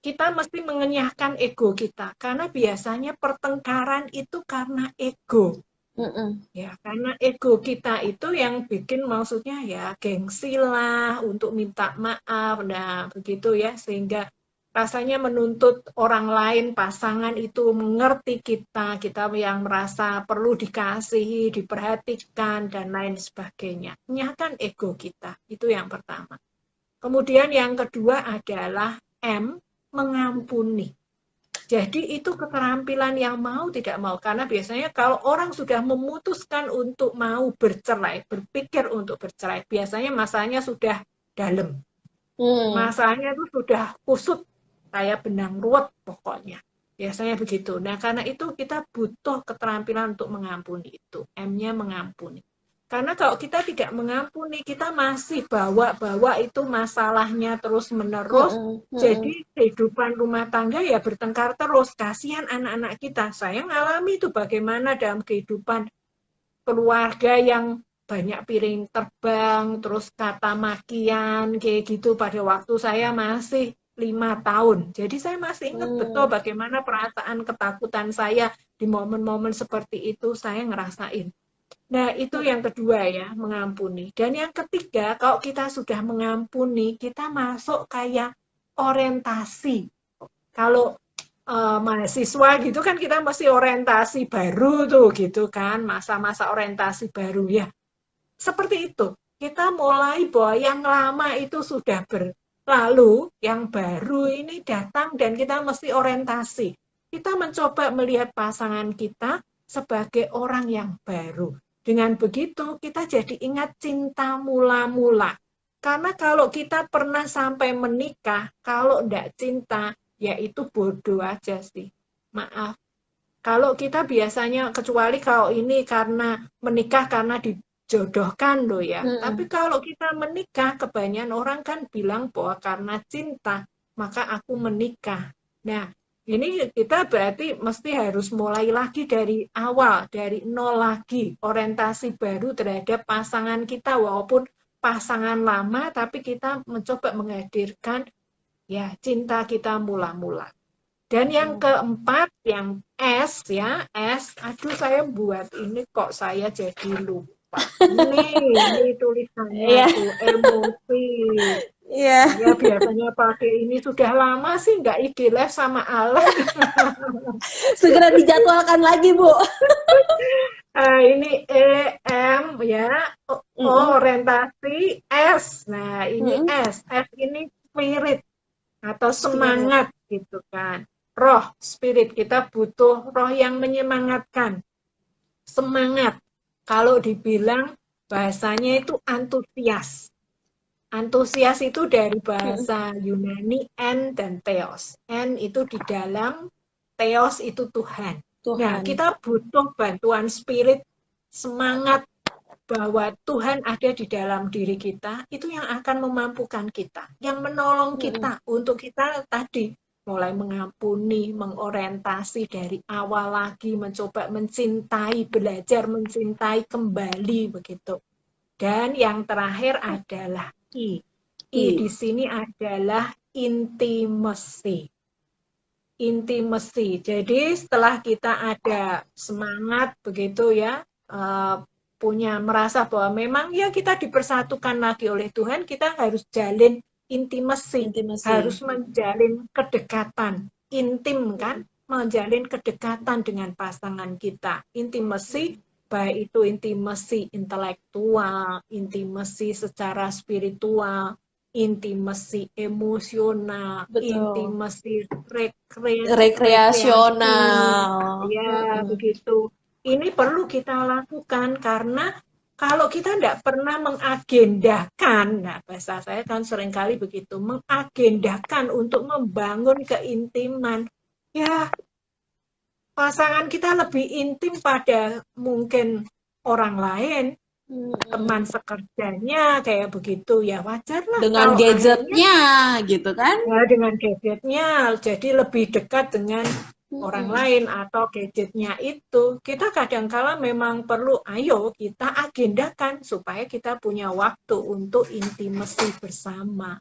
S2: Kita mesti mengenyahkan ego kita, karena biasanya pertengkaran itu karena ego.
S1: Mm-mm.
S2: Ya, karena ego kita itu yang bikin maksudnya ya gengsi lah untuk minta maaf, nah begitu ya, sehingga rasanya menuntut orang lain, pasangan itu mengerti kita, kita yang merasa perlu dikasihi, diperhatikan, dan lain sebagainya. Nyahkan ego kita, itu yang pertama. Kemudian yang kedua adalah mengampuni. Jadi itu keterampilan yang mau tidak mau. Karena biasanya kalau orang sudah memutuskan untuk mau bercerai, berpikir untuk bercerai, biasanya masanya sudah dalam.
S1: Hmm.
S2: Masanya itu sudah kusut, kayak benang ruwet pokoknya. Biasanya begitu. Nah, karena itu kita butuh keterampilan untuk mengampuni itu. M-nya mengampuni. Karena kalau kita tidak mengampuni, kita masih bawa-bawa itu masalahnya terus-menerus.
S1: Mm-mm.
S2: Jadi
S1: Mm-mm.
S2: kehidupan rumah tangga ya bertengkar terus. Kasihan anak-anak kita. Saya ngalami itu bagaimana dalam kehidupan keluarga yang banyak piring terbang, terus kata makian, kayak gitu pada waktu saya masih 5 tahun. Jadi saya masih ingat betul bagaimana perasaan ketakutan saya di momen-momen seperti itu saya ngerasain. Nah, itu yang kedua ya, mengampuni. Dan yang ketiga, kalau kita sudah mengampuni, kita masuk kayak orientasi. Kalau mahasiswa gitu kan kita mesti orientasi baru tuh gitu kan, masa-masa orientasi baru ya. Seperti itu. Kita mulai bahwa yang lama itu sudah berlalu, yang baru ini datang dan kita mesti orientasi. Kita mencoba melihat pasangan kita sebagai orang yang baru. Dengan begitu kita jadi ingat cinta mula-mula. Karena kalau kita pernah sampai menikah, kalau enggak cinta, ya itu bodoh aja sih. Maaf. Kalau kita biasanya, kecuali kalau ini karena menikah karena dijodohkan loh ya. Tapi kalau kita menikah, kebanyakan orang kan bilang bahwa karena cinta, maka aku menikah. Nah, ini kita berarti mesti harus mulai lagi dari awal, dari nol lagi. Orientasi baru terhadap pasangan kita, walaupun pasangan lama, tapi kita mencoba menghadirkan ya cinta kita mula-mula. Dan yang keempat, yang S ya, S. Aduh, saya buat ini kok saya jadi lupa. Ini tulisannya tuh, emosi.
S1: Iya.
S2: Saya biasanya pakai ini sudah lama sih nggak IG live sama Allah.
S1: Segera dijadwalkan lagi, Bu.
S2: Ini EM ya, orientasi S. Nah, ini S. S ini spirit atau semangat gitu kan. Roh, spirit, kita butuh roh yang menyemangatkan. Semangat. Kalau dibilang bahasanya itu antusias. Antusias itu dari bahasa Yunani en dan theos. En itu di dalam, theos itu Tuhan. Nah, kita butuh bantuan spirit, semangat bahwa Tuhan ada di dalam diri kita, itu yang akan memampukan kita, yang menolong kita untuk kita tadi mulai mengampuni, mengorientasi dari awal lagi, mencoba mencintai, belajar mencintai kembali begitu. Dan yang terakhir adalah I. I di sini adalah intimacy. Intimacy. Jadi setelah kita ada semangat begitu ya, punya merasa bahwa memang ya kita dipersatukan lagi oleh Tuhan, kita harus jalin intimasi. Harus menjalin kedekatan, intim kan, menjalin kedekatan dengan pasangan kita. Intimasi, baik itu intimasi intelektual, intimasi secara spiritual, intimasi emosional, intimasi
S1: rekreasional.
S2: Ya, begitu. Ini perlu kita lakukan karena kalau kita tidak pernah mengagendakan, nah bahasa saya kan seringkali begitu, mengagendakan untuk membangun keintiman, ya pasangan kita lebih intim pada mungkin orang lain, teman sekerjanya, kayak begitu, ya wajar lah.
S1: Dengan gadgetnya, gitu kan?
S2: Ya, dengan gadgetnya, jadi lebih dekat dengan orang lain atau gadgetnya itu, kita kadangkala memang perlu, ayo kita agendakan supaya kita punya waktu untuk intimasi bersama.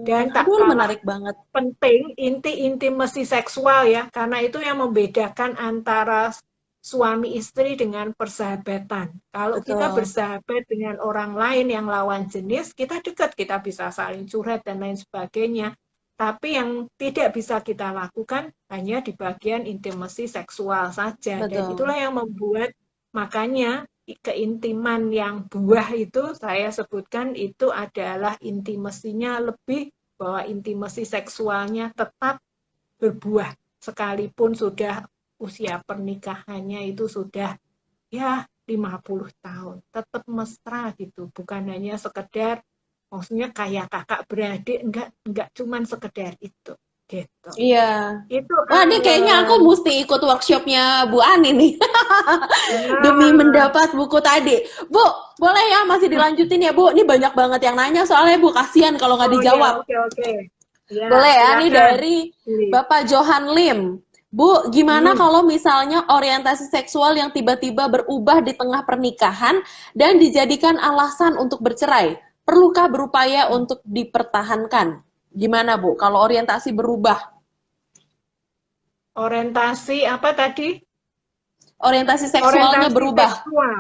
S2: Dan tak kalah
S1: menarik banget.
S2: Penting intimasi seksual ya, karena itu yang membedakan antara suami istri dengan persahabatan. Kalau kita bersahabat dengan orang lain yang lawan jenis, kita dekat, kita bisa saling curhat dan lain sebagainya. Tapi yang tidak bisa kita lakukan hanya di bagian intimasi seksual saja. Dan itulah yang membuat, makanya keintiman yang buah itu saya sebutkan itu adalah intimasinya lebih, bahwa intimasi seksualnya tetap berbuah. Sekalipun sudah usia pernikahannya itu sudah ya 50 tahun. Tetap mesra gitu. Bukan hanya sekedar maksudnya kayak kakak beradik, enggak cuman sekedar itu gitu.
S1: Iya.
S2: Itu
S1: wah, ini kayaknya aku mesti ikut workshopnya Bu Ani nih. Demi mendapat buku tadi. Bu, boleh ya masih dilanjutin ya Bu? Ini banyak banget yang nanya soalnya Bu, kasihan kalau nggak dijawab.
S2: Oke. Ya,
S1: boleh ya,
S2: silakan.
S1: ini dari Bapak Johan Lim. Bu, gimana
S2: Hmm.
S1: kalau misalnya orientasi seksual yang tiba-tiba berubah di tengah pernikahan dan dijadikan alasan untuk bercerai? Perlukah berupaya untuk dipertahankan? Gimana, Bu? Kalau orientasi berubah,
S2: Orientasi apa tadi?
S1: orientasi seksualnya
S2: Orientasi
S1: berubah.
S2: seksual.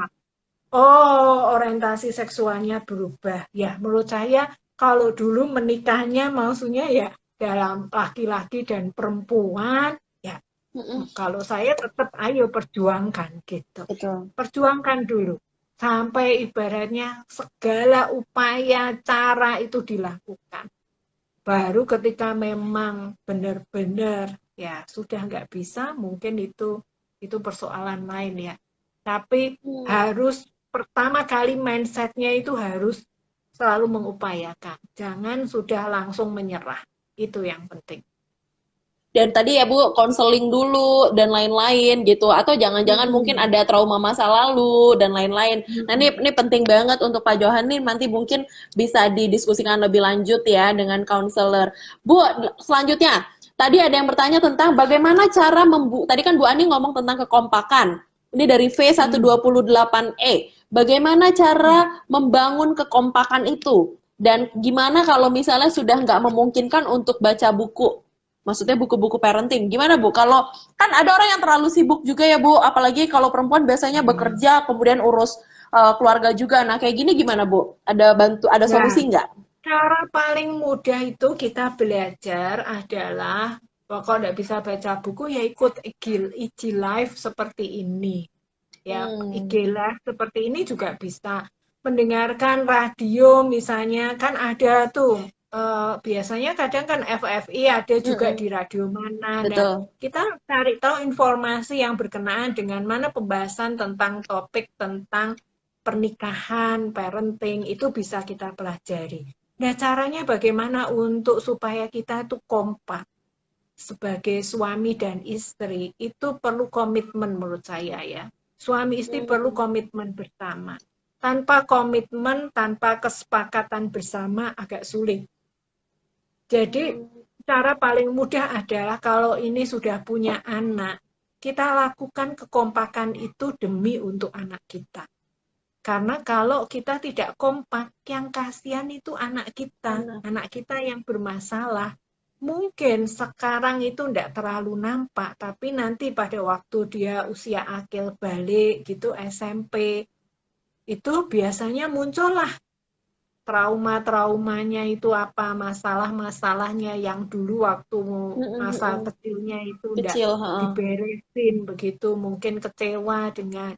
S2: Oh, orientasi seksualnya berubah. Ya, menurut saya kalau dulu menikahnya maksudnya ya dalam laki-laki dan perempuan, ya
S1: Mm-mm,
S2: kalau saya tetap ayo perjuangkan gitu.
S1: betul.
S2: Perjuangkan dulu. Sampai ibaratnya segala upaya, cara itu dilakukan. Baru ketika memang benar-benar ya sudah nggak bisa, mungkin itu persoalan lain ya. Tapi
S1: Hmm.
S2: harus pertama kali mindsetnya itu harus selalu mengupayakan. Jangan sudah langsung menyerah. Itu yang penting.
S1: Dan tadi ya Bu, konseling dulu dan lain-lain gitu. Atau jangan-jangan mungkin
S2: Hmm.
S1: ada trauma masa lalu dan lain-lain. Nah ini penting banget untuk Pak Johan nih, nanti mungkin bisa didiskusikan lebih lanjut ya dengan konselor. Bu, selanjutnya tadi ada yang bertanya tentang bagaimana cara tadi kan Bu Ani ngomong tentang kekompakan. Ini dari
S2: Hmm.
S1: V128E. Bagaimana cara membangun kekompakan itu? Dan gimana kalau misalnya sudah nggak memungkinkan untuk baca buku? Maksudnya buku-buku parenting. Gimana Bu? Kalau kan ada orang yang terlalu sibuk juga ya Bu, apalagi kalau perempuan biasanya
S2: Hmm.
S1: bekerja kemudian urus keluarga juga. Nah, kayak gini gimana Bu? Ada
S2: Nah,
S1: solusi nggak?
S2: cara paling mudah itu kita belajar adalah kalau nggak bisa baca buku ya ikut IG Live seperti ini. Ya, IG
S1: Hmm.
S2: Live seperti ini juga bisa. Mendengarkan radio misalnya kan ada tuh biasanya kadang kan FFI ada juga di
S1: Mm-mm.
S2: radio mana. Nah,
S1: Betul.
S2: kita cari tahu informasi yang berkenaan dengan mana pembahasan tentang topik tentang pernikahan, parenting itu bisa kita pelajari. Nah, caranya bagaimana untuk supaya kita itu kompak sebagai suami dan istri itu perlu komitmen menurut saya ya. Suami istri perlu
S1: Hmm.
S2: komitmen bersama. Tanpa komitmen, tanpa kesepakatan bersama agak sulit. Jadi
S1: Hmm.
S2: cara paling mudah adalah kalau ini sudah punya anak, kita lakukan kekompakan itu demi untuk anak kita. Karena kalau kita tidak kompak, yang kasihan itu
S1: Anak.
S2: anak kita yang bermasalah. Mungkin sekarang itu tidak terlalu nampak, tapi nanti pada waktu dia usia akil balik gitu SMP, itu biasanya muncullah trauma-traumanya itu apa, masalah-masalahnya yang dulu waktu
S1: Mm-mm,
S2: masa
S1: mm-mm.
S2: kecilnya itu tidak
S1: Kecil, ha.
S2: diberesin begitu, mungkin kecewa dengan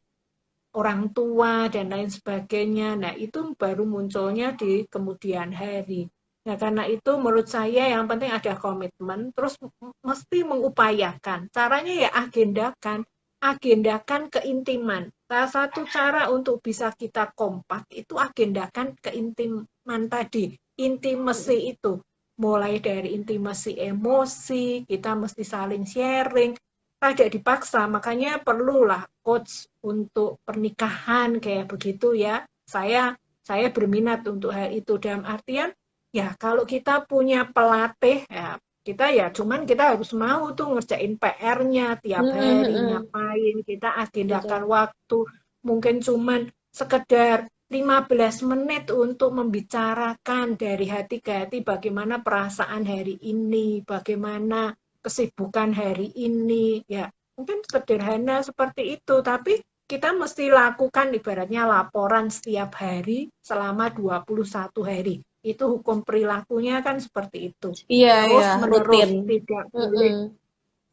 S2: orang tua dan lain sebagainya. Nah, itu baru munculnya di kemudian hari. Nah, karena itu menurut saya yang penting ada komitmen, terus mesti mengupayakan. Caranya ya agendakan keintiman. Salah satu cara untuk bisa kita kompak itu agendakan keintiman tadi, intimasi itu. Mulai dari intimasi emosi, kita mesti saling sharing, tidak dipaksa, makanya perlulah coach untuk pernikahan kayak begitu ya. Saya berminat untuk hal itu dalam artian ya kalau kita punya pelatih ya kita ya cuman kita harus mau tuh ngerjain PR-nya tiap
S1: Mm-mm,
S2: hari
S1: mm-mm.
S2: ngapain, kita agendakan
S1: Betul.
S2: waktu mungkin cuman sekedar 15 menit untuk membicarakan dari hati ke hati bagaimana perasaan hari ini, bagaimana kesibukan hari ini, ya mungkin sederhana seperti itu, tapi kita mesti lakukan ibaratnya laporan setiap hari selama 21 hari. Itu hukum perilakunya kan seperti itu.
S1: Iya, iya,
S2: Terus
S1: rutin.
S2: menerus tidak
S1: Mm-mm.
S2: boleh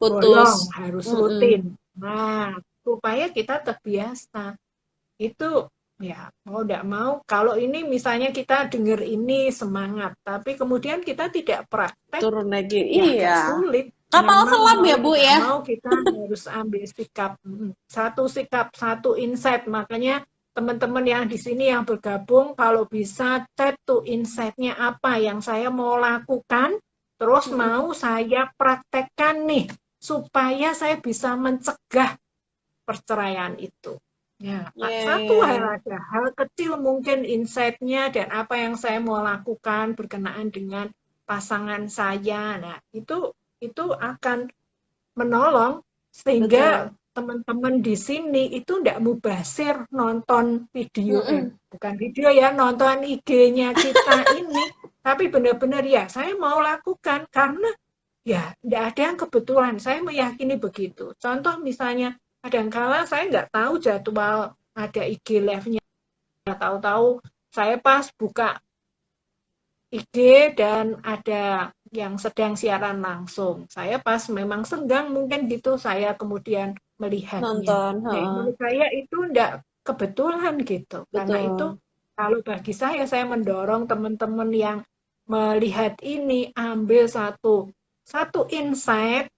S1: Putus.
S2: bolong, harus
S1: Mm-mm.
S2: rutin. Nah, supaya kita terbiasa. Itu ya mau tidak mau kalau ini misalnya kita dengar ini semangat, tapi kemudian kita tidak praktek
S1: Turun lagi.
S2: ya agak
S1: Iya.
S2: sulit.
S1: Kapal
S2: Memang
S1: selam
S2: mau
S1: ya, Bu
S2: tidak
S1: ya?
S2: mau kita harus ambil sikap, satu insight. Makanya teman-teman yang di sini yang bergabung, kalau bisa chat tuh insight-nya apa yang saya mau lakukan, terus
S1: Mm-mm.
S2: mau saya praktekkan nih, supaya saya bisa mencegah perceraian itu. Ya,
S1: Iya,
S2: satu
S1: iya,
S2: hal
S1: iya.
S2: aja, hal kecil mungkin insight-nya dan apa yang saya mau lakukan berkenaan dengan pasangan saya. Nah, itu akan menolong sehingga
S1: Betul.
S2: teman-teman di sini itu tidak mubazir nonton video,
S1: Mm-mm.
S2: bukan video ya, nonton IG-nya kita ini, tapi benar-benar ya saya mau lakukan karena ya tidak ada yang kebetulan, saya meyakini begitu. Contoh misalnya, kadangkala saya nggak tahu jadwal ada IG live-nya, tahu-tahu saya pas buka IG dan ada yang sedang siaran langsung. Saya pas memang senggang mungkin gitu, saya kemudian melihatnya.
S1: Nonton,
S2: Nah,
S1: heeh.
S2: menurut saya itu enggak kebetulan gitu. Karena itu
S1: Betul.
S2: kalau bagi saya mendorong teman-teman yang melihat ini ambil satu insight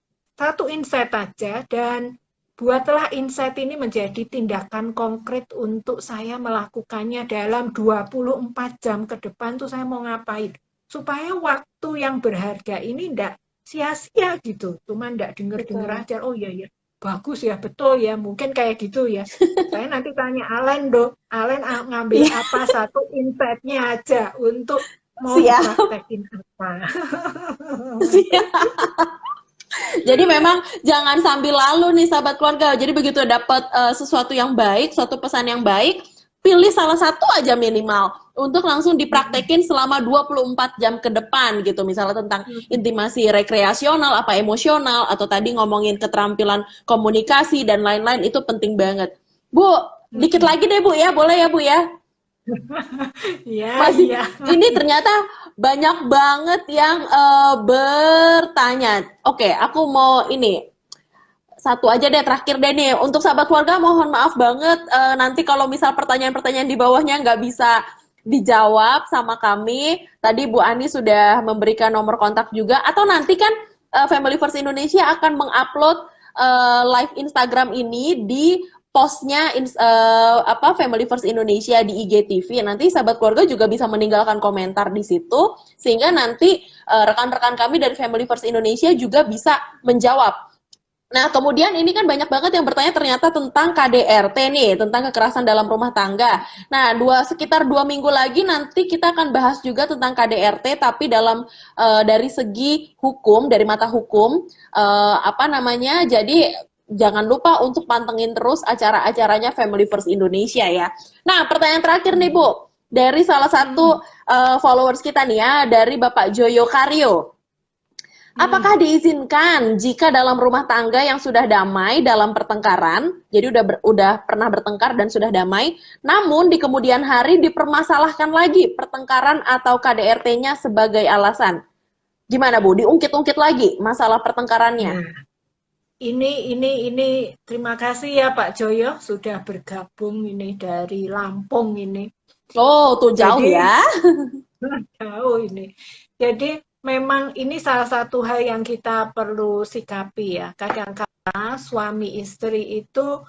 S2: aja dan buatlah insight ini menjadi tindakan konkret untuk saya melakukannya dalam 24 jam ke depan tuh saya mau ngapain. Supaya waktu yang berharga ini enggak sia-sia gitu. Cuma enggak denger-denger
S1: Betul.
S2: aja, oh iya ya, bagus ya, betul ya, mungkin kayak gitu ya. Saya nanti tanya Alen dong, Alen ngambil
S1: Iya,
S2: apa satu insight-nya aja untuk mau
S1: siap,
S2: dipraktekin apa.
S1: siap. Jadi memang jangan sambil lalu nih sahabat keluarga. Jadi begitu dapat sesuatu yang baik, suatu pesan yang baik, pilih salah satu aja minimal untuk langsung dipraktekin selama 24 jam ke depan gitu. Misalnya tentang intimasi rekreasional, apa emosional, atau tadi ngomongin keterampilan komunikasi dan lain-lain, itu penting banget. Bu, dikit lagi deh Bu ya, boleh ya Bu ya?
S2: Iya,
S1: Masih
S2: iya.
S1: ini ternyata banyak banget yang bertanya. Oke, aku mau ini satu aja deh terakhir deh nih untuk sahabat keluarga, mohon maaf banget nanti kalau misal pertanyaan-pertanyaan di bawahnya nggak bisa dijawab sama kami. Tadi Bu Ani sudah memberikan nomor kontak juga, atau nanti kan Family First Indonesia akan mengupload live Instagram ini di postnya apa Family First Indonesia di IGTV. Nanti sahabat keluarga juga bisa meninggalkan komentar di situ sehingga nanti rekan-rekan kami dari Family First Indonesia juga bisa menjawab. Nah, kemudian ini kan banyak banget yang bertanya ternyata tentang KDRT nih, tentang kekerasan dalam rumah tangga. Nah, sekitar 2 minggu lagi nanti kita akan bahas juga tentang KDRT, tapi dalam dari segi hukum, dari mata hukum, apa namanya? Jadi jangan lupa untuk pantengin terus acara-acaranya Family First Indonesia ya. Nah, pertanyaan terakhir nih Bu, dari salah satu followers kita nih ya, dari Bapak Joyo Karyo. Apakah diizinkan jika dalam rumah tangga yang sudah damai dalam pertengkaran, jadi udah pernah bertengkar dan sudah damai, namun di kemudian hari dipermasalahkan lagi pertengkaran atau KDRT-nya sebagai alasan? Gimana Bu? Diungkit-ungkit lagi masalah pertengkarannya?
S2: Nah, ini terima kasih ya Pak Joyo sudah bergabung ini dari Lampung ini.
S1: Oh, tuh jauh
S2: Jadi
S1: ya.
S2: jauh ini. Jadi memang ini salah satu hal yang kita perlu sikapi ya. Kadang-kadang suami istri itu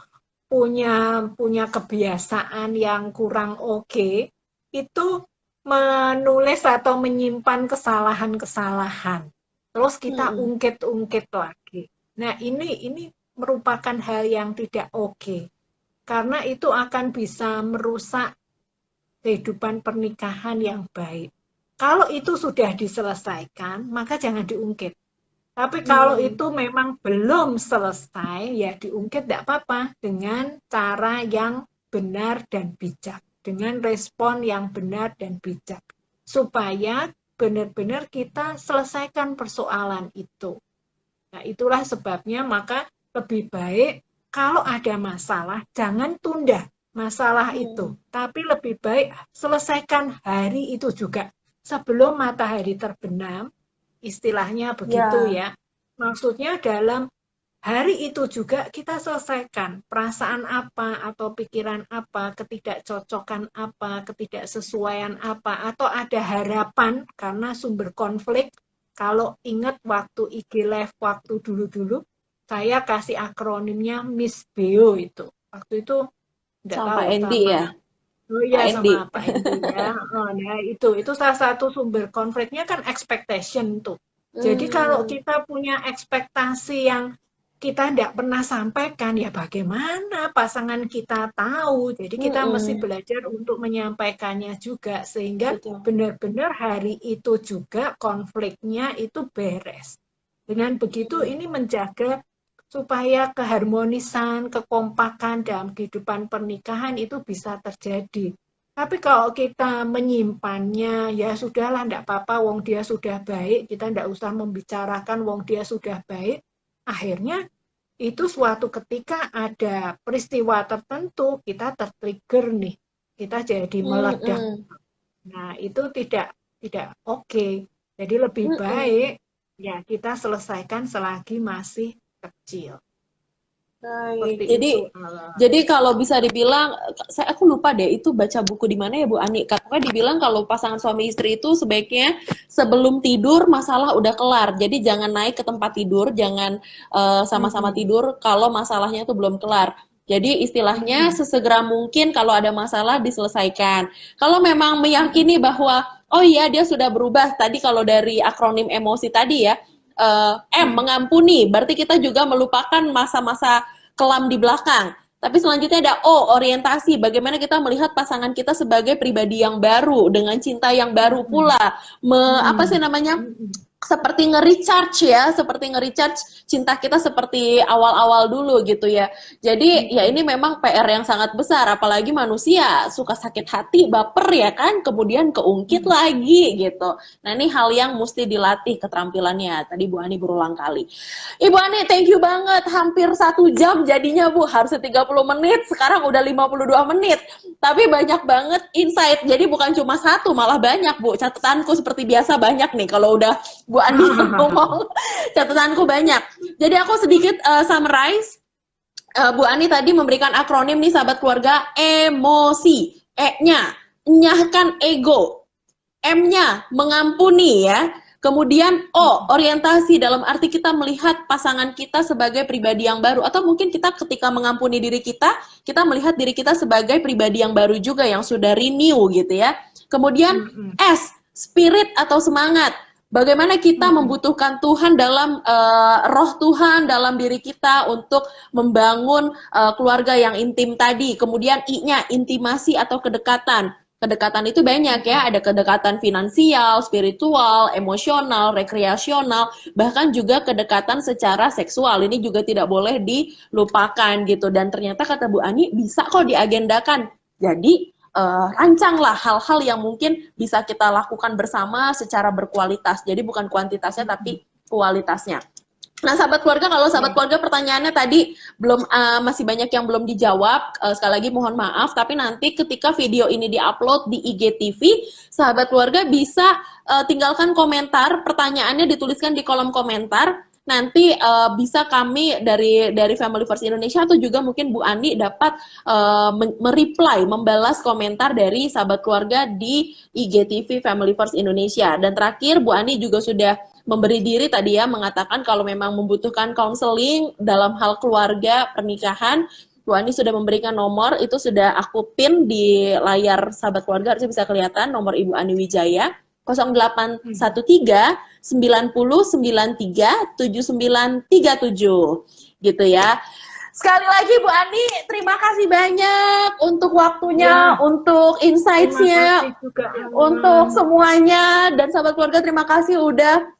S2: punya kebiasaan yang kurang oke, itu menulis atau menyimpan kesalahan-kesalahan. Terus kita
S1: Hmm,
S2: ungkit-ungkit lagi. Nah, ini merupakan hal yang tidak oke. Karena itu akan bisa merusak kehidupan pernikahan yang baik. Kalau itu sudah diselesaikan, maka jangan diungkit. Tapi kalau
S1: hmm,
S2: itu memang belum selesai, ya diungkit tidak apa-apa dengan cara yang benar dan bijak, dengan respon yang benar dan bijak, supaya benar-benar kita selesaikan persoalan itu. Nah, itulah sebabnya maka lebih baik kalau ada masalah, jangan tunda masalah itu,
S1: hmm.
S2: tapi lebih baik selesaikan hari itu juga sebelum matahari terbenam, istilahnya begitu
S1: Ya,
S2: ya. Maksudnya dalam hari itu juga kita selesaikan perasaan apa atau pikiran apa, ketidakcocokan apa, ketidaksesuaian apa, atau ada harapan karena sumber konflik. Kalau ingat waktu IG Live waktu dulu-dulu, saya kasih akronimnya Miss Beo itu. Waktu itu nggak
S1: sama Pak
S2: tahu
S1: Endi
S2: sama
S1: ya.
S2: oh
S1: Pak
S2: iya
S1: Endi.
S2: sama Pak Endi ya. Oh, nah itu salah satu sumber konfliknya kan expectation tuh. Jadi kalau
S1: Hmm,
S2: kita punya ekspektasi yang kita tidak pernah sampaikan, ya bagaimana pasangan kita tahu. Jadi kita mesti
S1: hmm,
S2: belajar untuk menyampaikannya juga sehingga
S1: betul.
S2: benar-benar hari itu juga konfliknya itu beres. Dengan begitu
S1: Hmm,
S2: ini menjaga supaya keharmonisan, kekompakan dalam kehidupan pernikahan itu bisa terjadi. Tapi kalau kita menyimpannya, ya sudahlah, enggak apa-apa, wong dia sudah baik, kita enggak usah membicarakan wong dia sudah baik. Akhirnya itu suatu ketika ada peristiwa tertentu, kita tertrigger nih, kita jadi meledak. Nah, itu tidak oke. Jadi lebih baik ya kita selesaikan selagi masih kecil.
S1: Baik. Jadi kalau bisa dibilang, aku lupa deh itu baca buku di mana ya Bu Ani. Katanya dibilang kalau pasangan suami istri itu sebaiknya sebelum tidur masalah udah kelar. Jadi jangan naik ke tempat tidur, jangan sama-sama tidur kalau masalahnya itu belum kelar. Jadi istilahnya sesegera mungkin kalau ada masalah diselesaikan. Kalau memang meyakini bahwa oh iya dia sudah berubah, tadi kalau dari akronim emosi tadi ya, mengampuni, berarti kita juga melupakan masa-masa kelam di belakang. Tapi selanjutnya ada orientasi, bagaimana kita melihat pasangan kita sebagai pribadi yang baru dengan cinta yang baru pula. Apa sih namanya? Seperti nge-recharge ya, seperti nge-recharge cinta kita seperti awal-awal dulu gitu ya. Jadi ya ini memang PR yang sangat besar, apalagi manusia suka sakit hati, baper ya kan, kemudian keungkit lagi gitu. Nah ini hal yang mesti dilatih keterampilannya, tadi Bu Ani berulang kali. Ibu Ani thank you banget, hampir 1 jam jadinya Bu, harusnya 30 menit, sekarang udah 52 menit. Tapi banyak banget insight, jadi bukan cuma satu, malah banyak Bu, catatanku seperti biasa banyak nih kalau udah Bu Ani ngomong, catatanku banyak. Jadi aku sedikit summarize. Bu Ani tadi memberikan akronim nih sahabat keluarga, emosi, E-nya enyahkan ego, M-nya mengampuni ya. Kemudian orientasi dalam arti kita melihat pasangan kita sebagai pribadi yang baru, atau mungkin kita ketika mengampuni diri kita melihat diri kita sebagai pribadi yang baru juga yang sudah renew gitu ya. Kemudian S, spirit atau semangat. Bagaimana kita membutuhkan Tuhan dalam roh Tuhan dalam diri kita untuk membangun keluarga yang intim tadi. Kemudian I-nya intimasi atau kedekatan. Kedekatan itu banyak ya, ada kedekatan finansial, spiritual, emosional, rekreasional, bahkan juga kedekatan secara seksual. Ini juga tidak boleh dilupakan gitu. Dan ternyata kata Bu Ani bisa kok diagendakan. Jadi rancanglah hal-hal yang mungkin bisa kita lakukan bersama secara berkualitas. Jadi bukan kuantitasnya tapi kualitasnya. Nah, sahabat keluarga, kalau sahabat keluarga pertanyaannya tadi belum masih banyak yang belum dijawab, sekali lagi mohon maaf, tapi nanti ketika video ini diupload di IGTV, sahabat keluarga bisa tinggalkan komentar, pertanyaannya dituliskan di kolom komentar. Nanti bisa kami dari Family First Indonesia atau juga mungkin Bu Ani dapat mereply, membalas komentar dari sahabat keluarga di IGTV Family First Indonesia. Dan terakhir Bu Ani juga sudah memberi diri tadi ya, mengatakan kalau memang membutuhkan counseling dalam hal keluarga, pernikahan, Bu Ani sudah memberikan nomor, itu sudah aku pin di layar sahabat keluarga, harusnya bisa kelihatan nomor Ibu Ani Wijaya, 0813 90 93 7937 gitu ya. Sekali lagi Bu Ani, terima kasih banyak untuk waktunya, untuk insights-nya, untuk semuanya. Dan sahabat keluarga terima kasih udah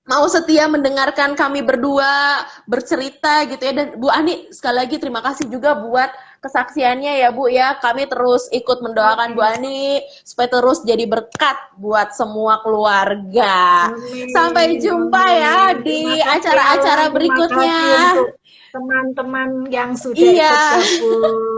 S1: mau setia mendengarkan kami berdua bercerita gitu ya. Dan Bu Ani sekali lagi terima kasih juga buat kesaksiannya ya Bu ya. Kami terus ikut mendoakan Bu Ani supaya terus jadi berkat buat semua keluarga. Sampai jumpa ya di acara-acara berikutnya.
S2: Teman-teman yang sudah ikut gabung.